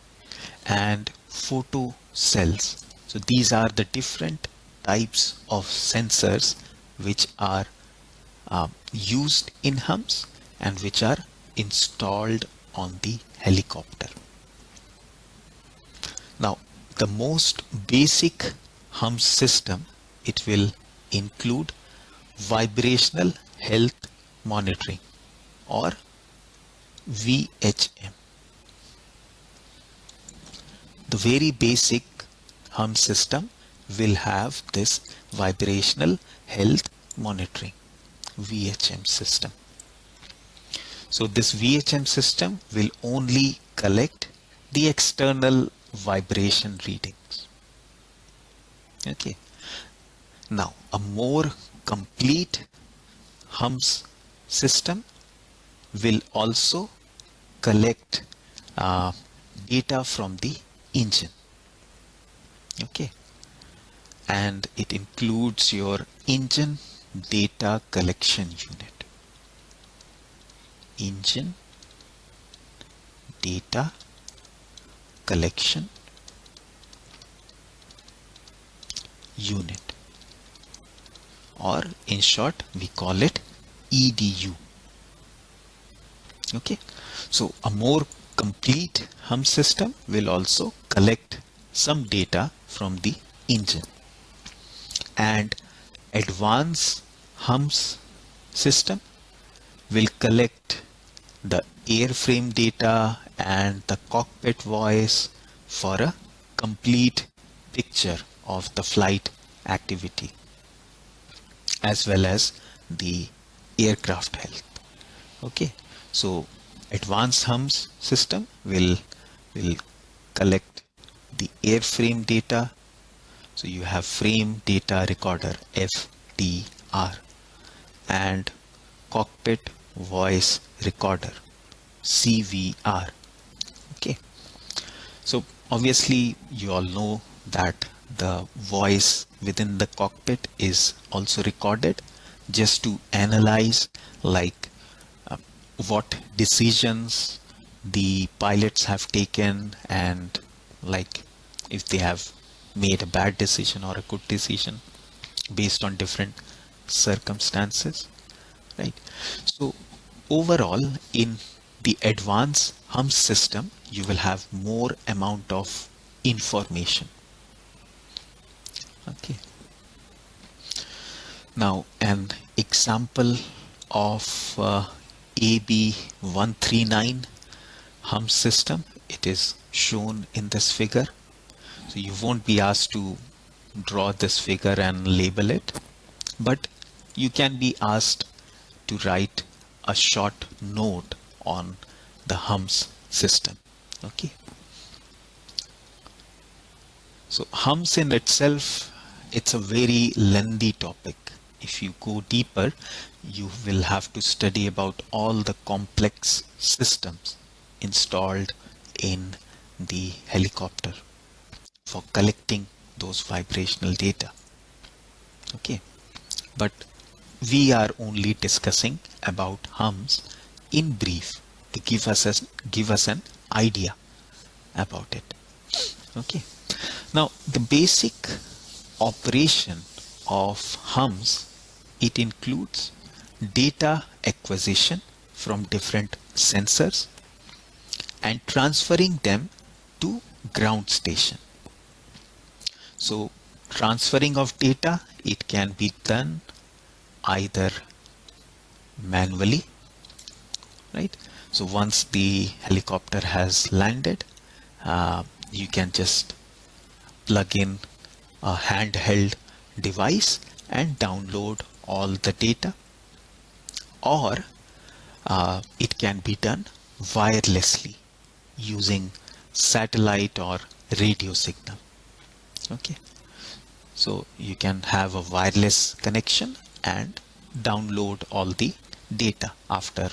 and photo cells. So these are the different types of sensors which are used in HUMS and which are installed on the helicopter. Now, the most basic hum system, it will include vibrational health monitoring or VHM. The very basic hum system will have this vibrational health monitoring VHM system. So this VHM system will only collect the external vibration readings. Okay. Now a more complete hums system will also collect data from the engine. Okay. And it includes your engine data collection unit. Engine data collection unit, or in short we call it EDU. Okay, so a more complete hum system will also collect some data from the engine, and advanced hums system will collect the airframe data and the cockpit voice for a complete picture of the flight activity as well as the aircraft health. Okay, so advanced hums system will collect the airframe data. So you have frame data recorder FDR and cockpit voice recorder CVR. Okay, so obviously you all know that the voice within the cockpit is also recorded just to analyze like what decisions the pilots have taken, and like if they have made a bad decision or a good decision based on different circumstances, right? So overall, in the advanced hums system, you will have more amount of information. Okay. Now an example of AB139 hum system, it is shown in this figure. So you won't be asked to draw this figure and label it, but you can be asked to write a short note on the hums system. Okay. So hums in itself, it's a very lengthy topic. If you go deeper, you will have to study about all the complex systems installed in the helicopter for collecting those vibrational data. Okay, but we are only discussing about hums in brief to give us an idea about it. Okay, now the basic operation of hums, it includes data acquisition from different sensors and transferring them to ground station. So transferring of data, it can be done either manually, right? So once the helicopter has landed, you can just plug in a handheld device and download all the data, or it can be done wirelessly using satellite or radio signal. Okay, so you can have a wireless connection and download all the data after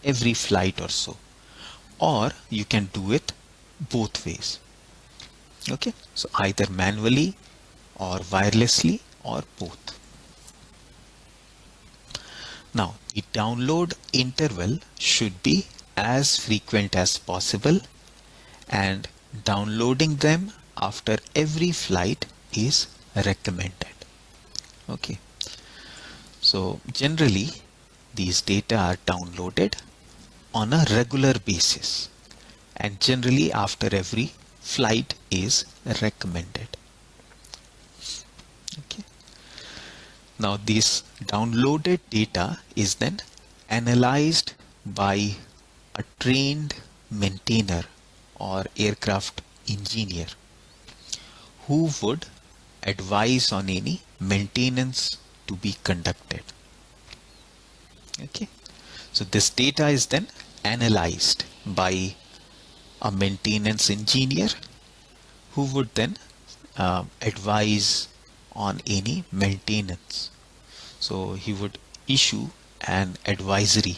every flight or so, or you can do it both ways. Okay, so either manually or wirelessly or both. Now the download interval should be as frequent as possible, and downloading them after every flight is recommended. Okay, so generally these data are downloaded on a regular basis, and generally after every flight is recommended. Okay. Now this downloaded data is then analyzed by a trained maintainer or aircraft engineer who would advise on any maintenance to be conducted. Okay. So this data is then analyzed by a maintenance engineer who would then advise on any maintenance. So he would issue an advisory.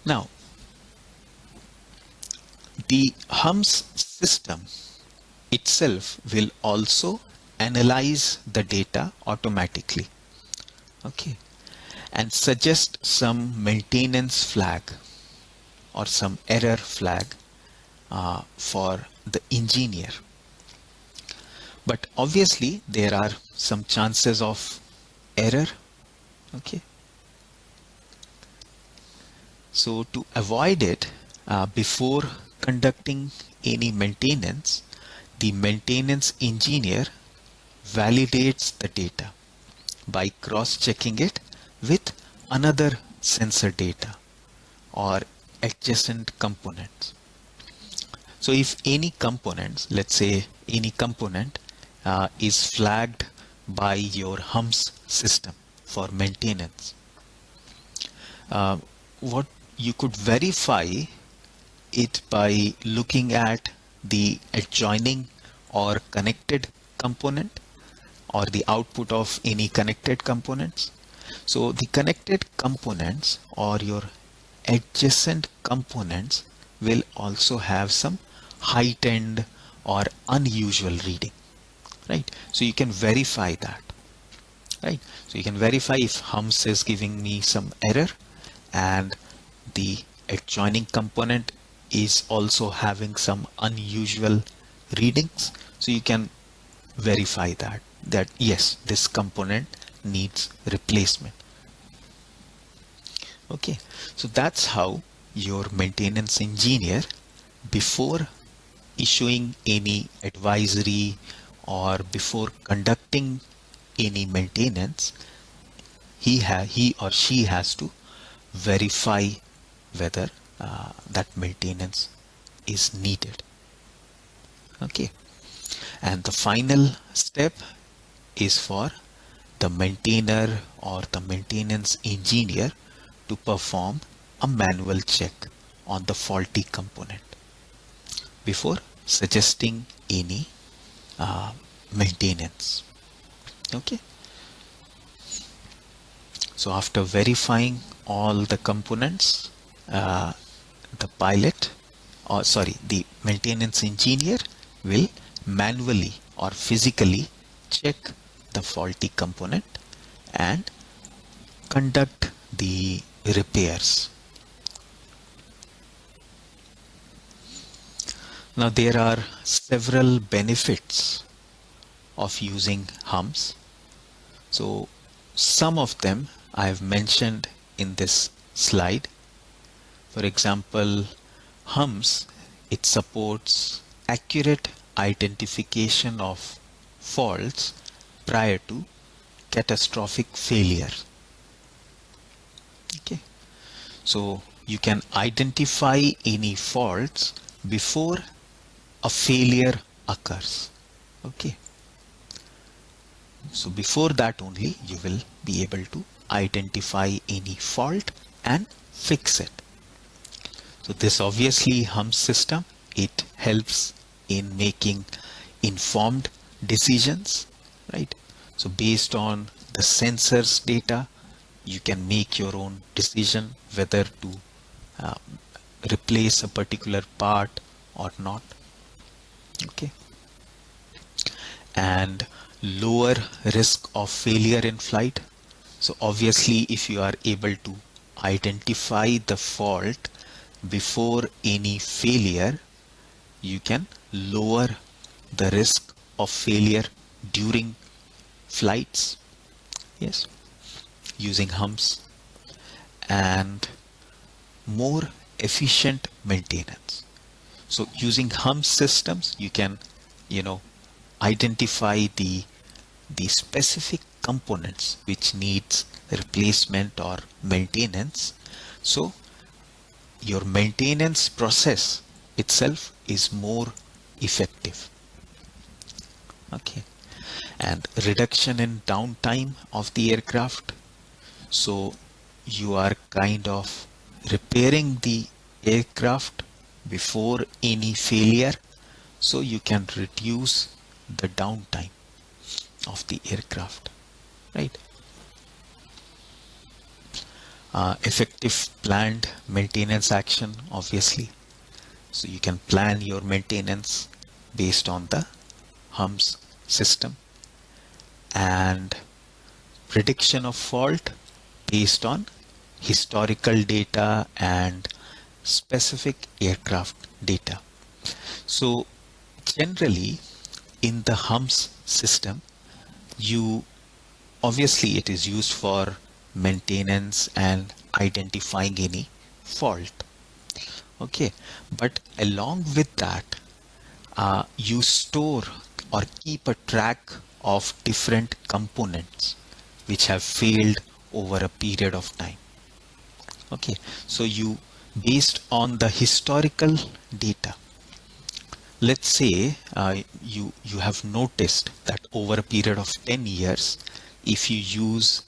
Now, the HUMS system itself will also analyze the data automatically, okay, and suggest some maintenance flag or some error flag for the engineer. But obviously there are some chances of error, okay. So to avoid it, before conducting any maintenance, the maintenance engineer validates the data by cross-checking it with another sensor data or adjacent components. So if any components, let's say any component is flagged by your HUMS system for maintenance, what you could verify it by looking at the adjoining or connected component or the output of any connected components. So the connected components or your adjacent components will also have some heightened or unusual reading, right? So you can verify that, right? So you can verify if HUMS is giving me some error and the adjoining component is also having some unusual readings. So you can verify that yes, this component needs replacement. Okay, so that's how your maintenance engineer, before issuing any advisory or before conducting any maintenance, he or she has to verify whether that maintenance is needed. Okay, and the final step is for the maintainer or the maintenance engineer to perform a manual check on the faulty component before suggesting any maintenance. Okay, so after verifying all the components, the maintenance engineer will manually or physically check the faulty component and conduct the repairs. Now there are several benefits of using HUMS. So some of them I have mentioned in this slide. For example, HUMS, it supports accurate identification of faults prior to catastrophic failure. Okay, so you can identify any faults before a failure occurs. Okay, so before that only you will be able to identify any fault and fix it. So this obviously HUMS system, it helps in making informed decisions, right? So based on the sensors data, you can make your own decision whether to replace a particular part or not. Okay, and lower risk of failure in flight. So obviously if you are able to identify the fault before any failure, you can lower the risk of failure during flights. Yes, using humps and more efficient maintenance. So using hump systems, you can, identify the specific components which needs replacement or maintenance. So your maintenance process itself is more effective. Okay. And reduction in downtime of the aircraft. So you are kind of repairing the aircraft before any failure, so you can reduce the downtime of the aircraft, right? Effective planned maintenance action, obviously. So you can plan your maintenance based on the humps system, and prediction of fault based on historical data and specific aircraft data. So generally in the humps system, you obviously it is used for maintenance and identifying any fault. Okay, but along with that, you store or keep a track of different components which have failed over a period of time. Okay, so you, based on the historical data, let's say you have noticed that over a period of 10 years, if you use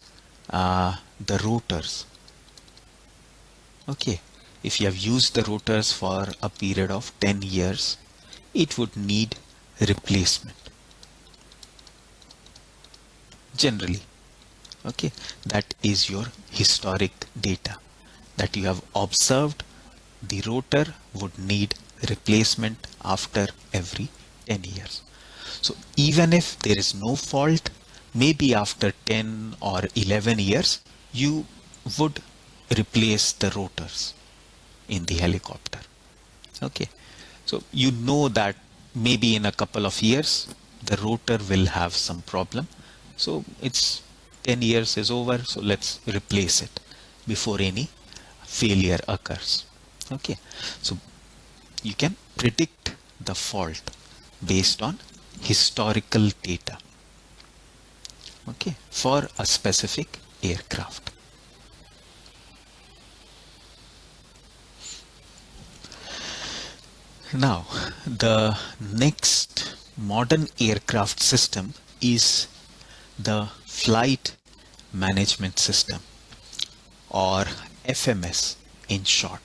the rotors, okay, if you have used the rotors for a period of 10 years, it would need replacement generally. Okay, that is your historic data that you have observed. The rotor would need replacement after every 10 years. So even if there is no fault, maybe after 10 or 11 years, you would replace the rotors in the helicopter. Okay, so you know that maybe in a couple of years, the rotor will have some problem. So it's 10 years is over, so let's replace it before any failure occurs. Okay, so you can predict the fault based on historical data, okay, for a specific aircraft. Now, the next modern aircraft system is the flight management system, or FMS in short.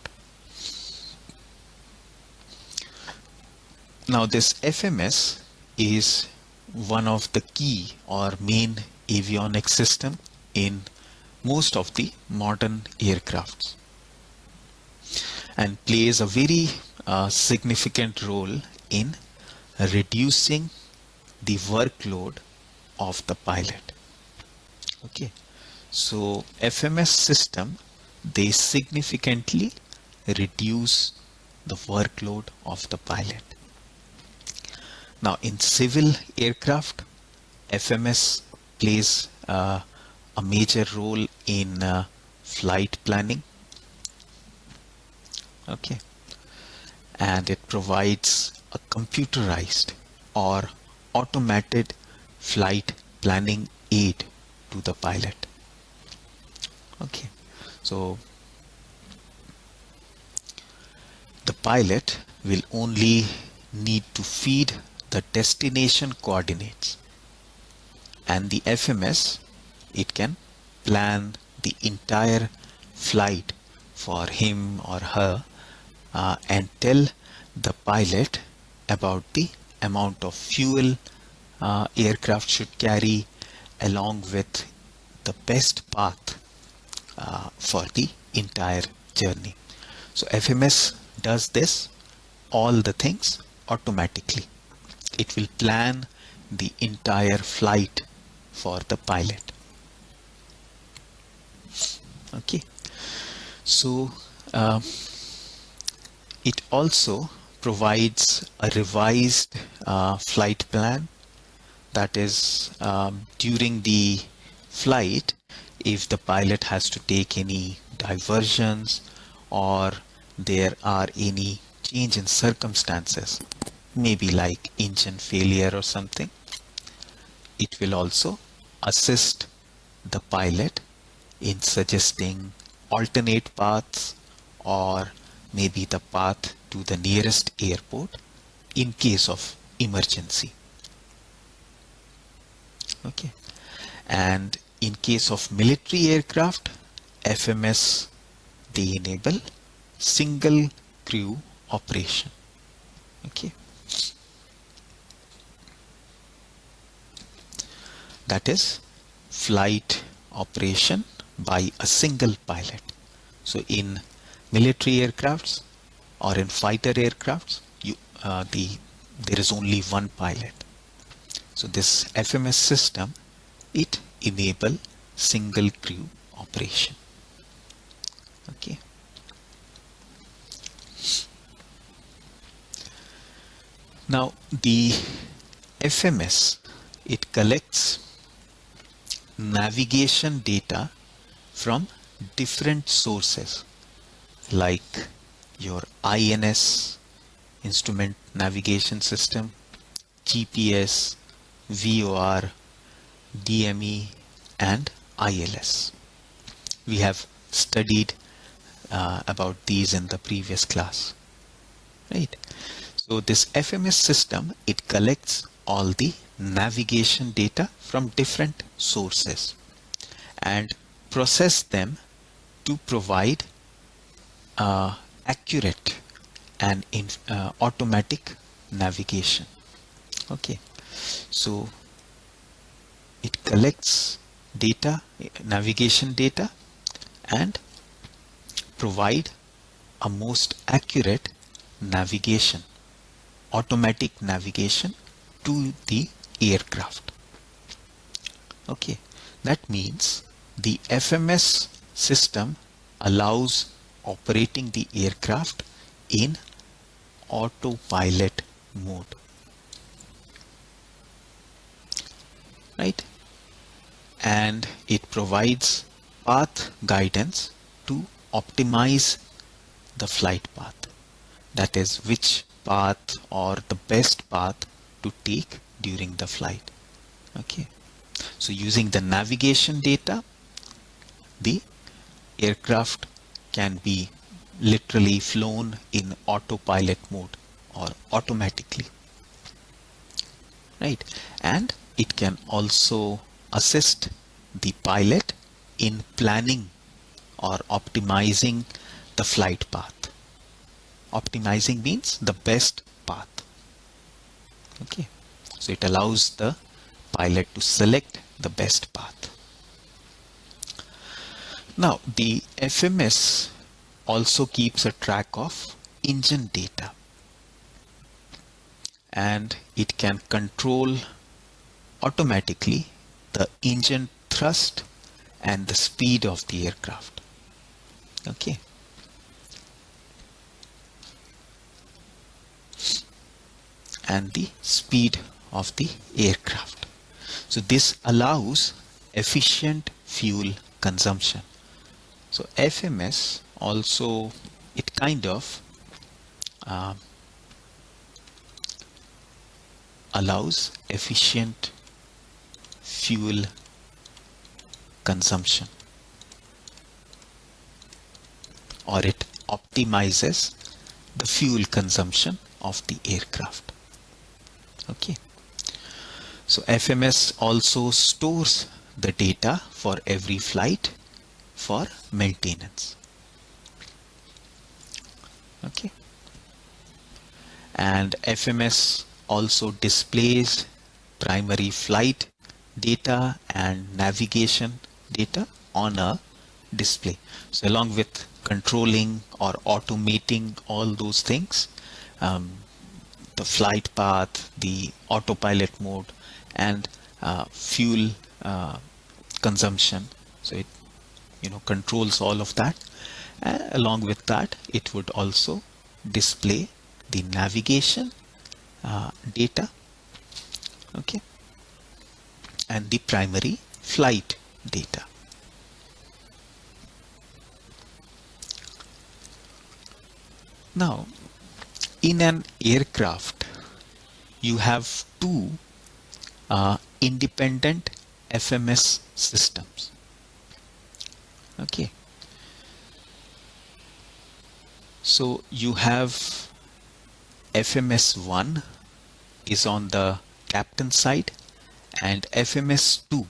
Now this FMS is one of the key or main avionics system in most of the modern aircrafts, and plays a very significant role in reducing the workload of the pilot. Okay, so FMS system, they significantly reduce the workload of the pilot. Now in civil aircraft, FMS plays a major role in flight planning. Okay, and it provides a computerized or automated flight planning aid to the pilot. Okay, so the pilot will only need to feed the destination coordinates, and the FMS, it can plan the entire flight for him or her, and tell the pilot about the amount of fuel aircraft should carry, along with the best path for the entire journey. So FMS does this, all the things automatically. It will plan the entire flight for the pilot. Okay, so it also provides a revised flight plan, that is during the flight if the pilot has to take any diversions or there are any change in circumstances, maybe like engine failure or something. It will also assist the pilot in suggesting alternate paths or maybe the path to the nearest airport in case of emergency. Okay. And in case of military aircraft, FMS, they enable single crew operation. Okay. That is flight operation by a single pilot. So in military aircrafts or in fighter aircrafts, there is only one pilot. So this FMS system, it enable single crew operation. Okay. Now the FMS, it collects navigation data from different sources like your INS, instrument navigation system, GPS, VOR, DME and ILS. We have studied about these in the previous class, right? So this FMS system, it collects all the navigation data from different sources and process them to provide accurate and automatic navigation. Okay, so it collects data, navigation data, and provide a most accurate navigation, automatic navigation to the aircraft. Okay, that means the FMS system allows operating the aircraft in autopilot mode, right? And it provides path guidance to optimize the flight path. That is, which path or the best path to take during the flight. Okay, so using the navigation data, the aircraft can be literally flown in autopilot mode or automatically, right? And it can also assist the pilot in planning or optimizing the flight path. Optimizing means the best path. Okay, so it allows the pilot to select the best path. Now the FMS also keeps a track of engine data, and it can control automatically the engine thrust and the speed of the aircraft. Okay, and the speed of the aircraft. So this allows efficient fuel consumption. So FMS also, it kind of allows efficient fuel consumption, or it optimizes the fuel consumption of the aircraft. Okay, so FMS also stores the data for every flight for maintenance. Okay, and FMS also displays primary flight data and navigation data on a display. So along with controlling or automating all those things, the flight path, the autopilot mode, and fuel consumption, so it controls all of that. Along with that, it would also display the navigation data, okay, and the primary flight data. Now, in an aircraft, you have two independent FMS systems. Okay. So you have FMS1 is on the captain side and FMS2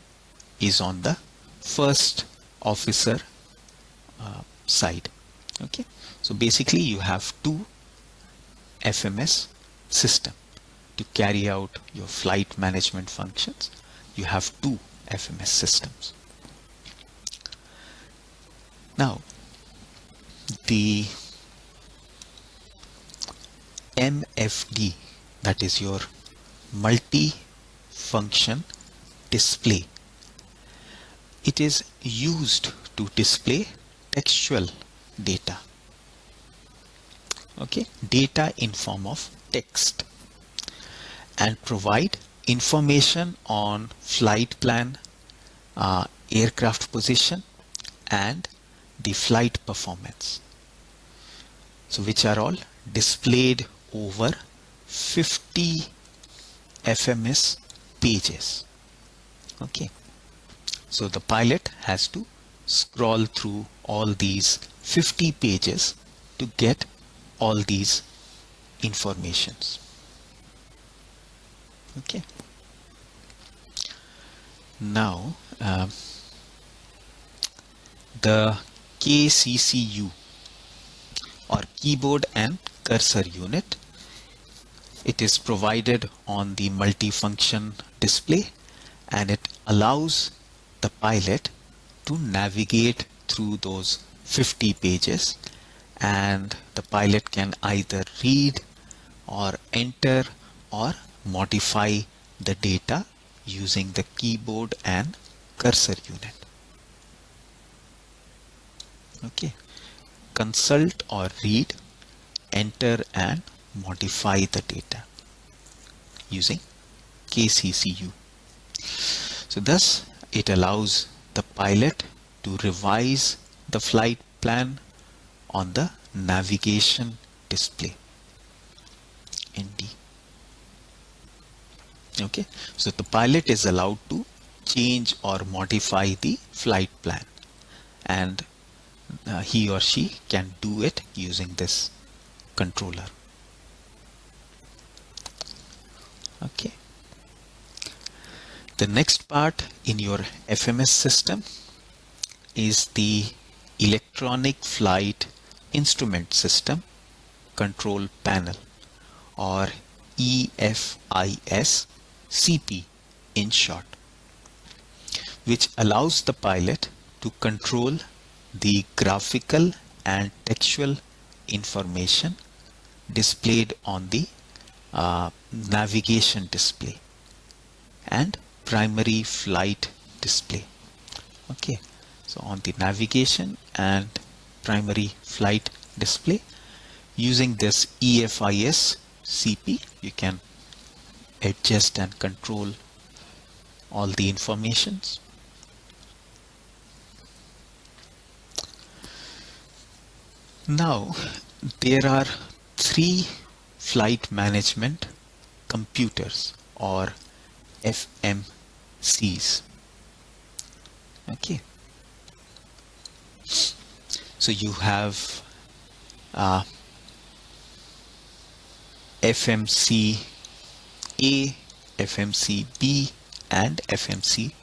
is on the first officer side. Okay. So basically you have two FMS system to carry out your flight management functions. You have two FMS systems. Now, the MFD, that is your multi-function display, it is used to display textual data. Okay, data in form of text, and provide information on flight plan, aircraft position, and the flight performance. So which are all displayed over 50 FMS pages. Okay, so the pilot has to scroll through all these 50 pages to get all these informations. Okay, now the KCCU, or keyboard and cursor unit, it is provided on the multifunction display, and it allows the pilot to navigate through those 50 pages, and the pilot can either read or enter or modify the data using the keyboard and cursor unit. Okay, consult or read, enter and modify the data using KCCU. So thus it allows the pilot to revise the flight plan on the navigation display, ND. Okay, so the pilot is allowed to change or modify the flight plan, and he or she can do it using this controller. Okay, the next part in your FMS system is the electronic flight instrument system control panel, or EFIS CP in short, which allows the pilot to control the graphical and textual information displayed on the navigation display and primary flight display. Okay, so on the navigation and primary flight display, using this EFIS CP, you can adjust and control all the informations. Now, there are three flight management computers, or FMCs. Okay, so you have FMC A, FMC B and FMC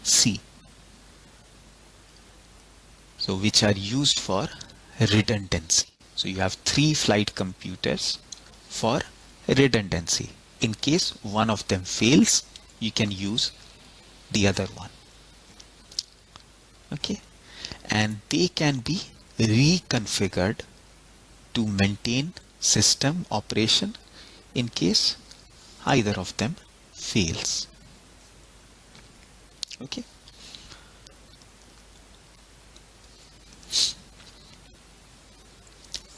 C, so which are used for redundancy. So you have three flight computers for redundancy. In case one of them fails, you can use the other one. Okay, and they can be reconfigured to maintain system operation in case either of them fails. Okay,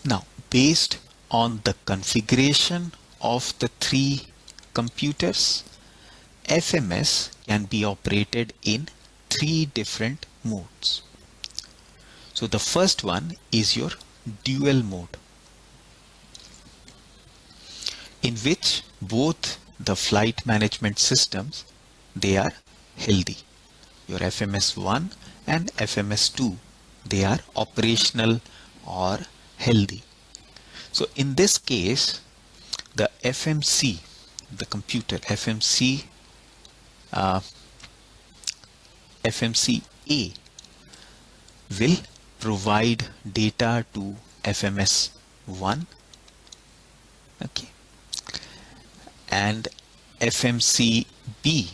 now based on the configuration of the three computers, FMS can be operated in three different modes. So the first one is your dual mode, in which both the flight management systems, they are healthy. Your FMS1 and FMS2, they are operational or healthy. So in this case, the FMC, the computer FMCA will provide data to FMS1, okay, and FMCB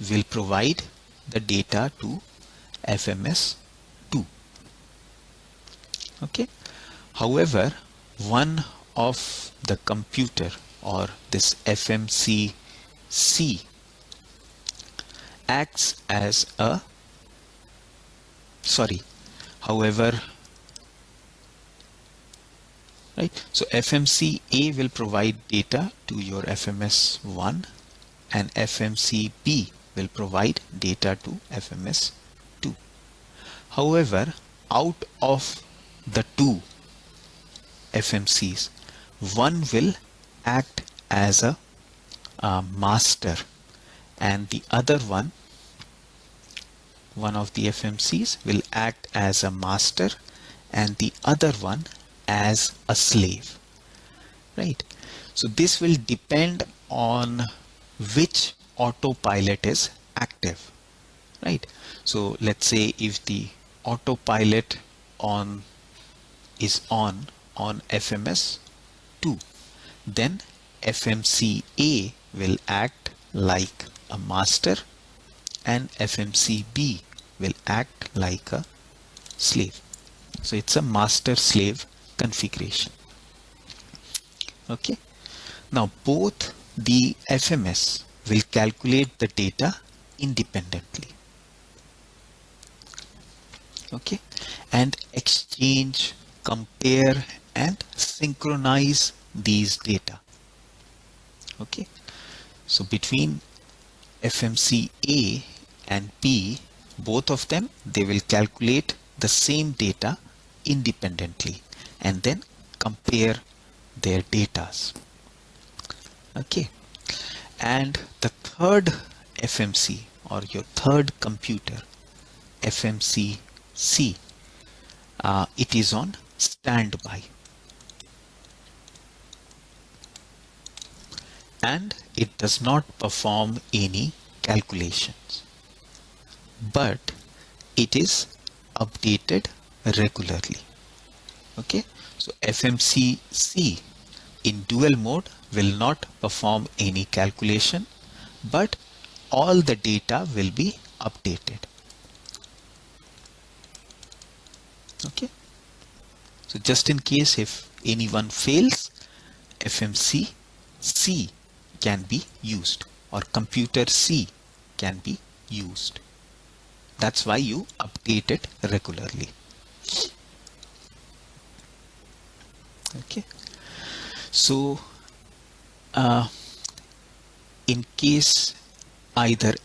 will provide the data to FMS2, okay. However, one of the computer, or this FMCC, acts as a right, so FMCA will provide data to your FMS1 and FMCB will provide data to FMS2. However, out of the two FMCs, one will act as a master, and the other one of the FMCs will act as a master and the other one as a slave, right? So this will depend on which autopilot is active, right? So let's say if the autopilot is on FMS2, then FMCA will act like a master and FMCB will act like a slave. So it's a master-slave configuration. Okay. Now both the FMS will calculate the data independently. Okay. And exchange, compare and synchronize these data. Okay. So between FMCA and B, both of them, they will calculate the same data independently and then compare their datas. Okay. And the third FMC, or your third computer, FMCC, it is on standby. And it does not perform any calculations, but it is updated regularly. Okay, so FMCC in dual mode will not perform any calculation, but all the data will be updated. Okay, so just in case if anyone fails, FMCC can be used, or computer C can be used. That's why you update it regularly. Okay. So in case either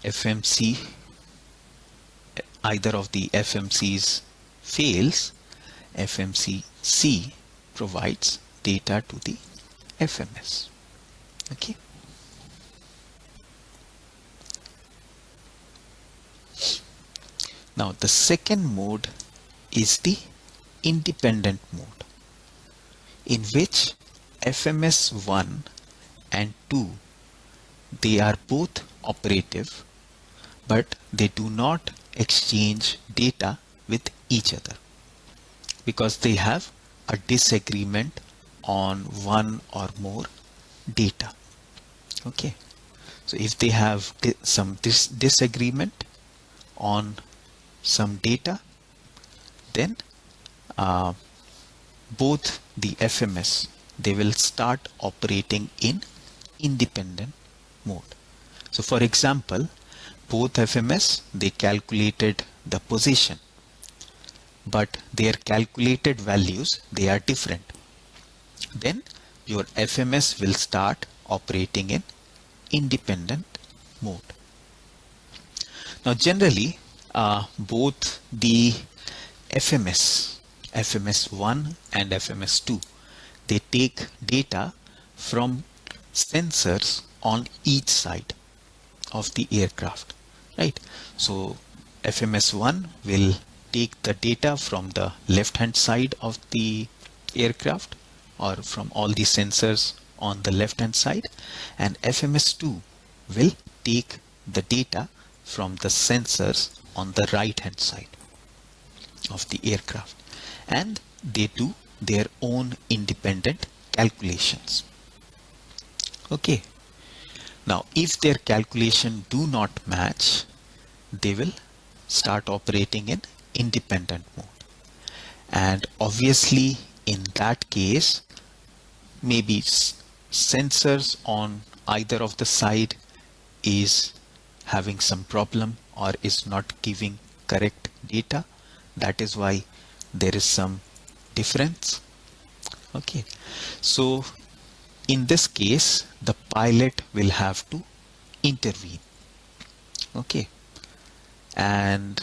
of the FMCs fails, FMCC provides data to the FMS. Okay. Now the second mode is the independent mode, in which FMS1 and 2, they are both operative, but they do not exchange data with each other because they have a disagreement on one or more data. Okay, so if they have some disagreement on some data, then both the FMS, they will start operating in independent mode. So for example, both FMS, they calculated the position, but their calculated values, they are different. Then your FMS will start operating in independent mode. Now generally, both the FMS1 and FMS2, they take data from sensors on each side of the aircraft, right? So FMS1 will take the data from the left hand side of the aircraft, or from all the sensors on the left hand side, and FMS2 will take the data from the sensors on the right hand side of the aircraft, and they do their own independent calculations. Okay, now if their calculation do not match, they will start operating in independent mode, and obviously in that case maybe sensors on either of the side is having some problem or is not giving correct data. That is why there is some difference. Okay, so in this case the pilot will have to intervene. Okay, and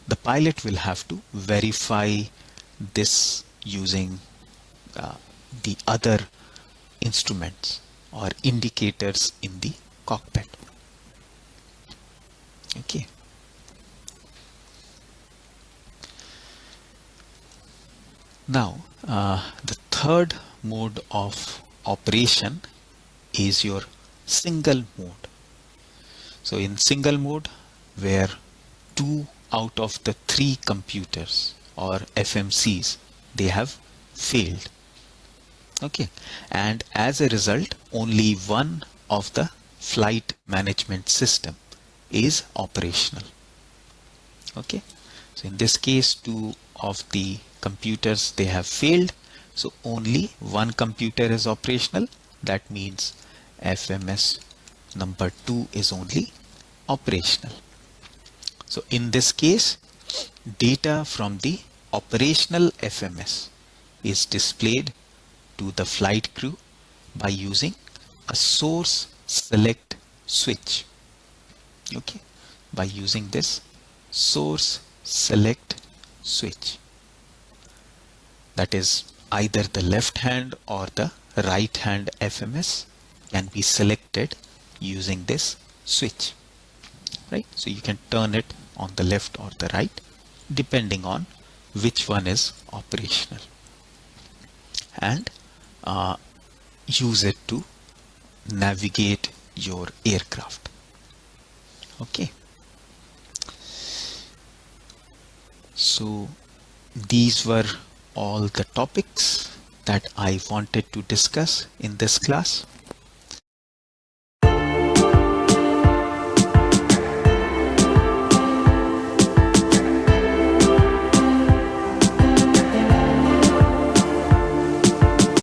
the pilot will have to verify this using the other instruments or indicators in the cockpit. Okay. Now, the third mode of operation is your single mode. So in single mode, where 2 out of the 3 computers or FMCs, they have failed. Okay, and as a result, only one of the flight management system is operational. Okay, so in this case 2 of the computers, they have failed, so only one computer is operational. That means FMS number 2 is only operational. So in this case, data from the operational FMS is displayed to the flight crew by using a source select switch. Okay, by using this source select switch, that is either the left hand or the right hand FMS can be selected using this switch, right? So you can turn it on the left or the right depending on which one is operational, and use it to navigate your aircraft. Okay, so these were all the topics that I wanted to discuss in this class.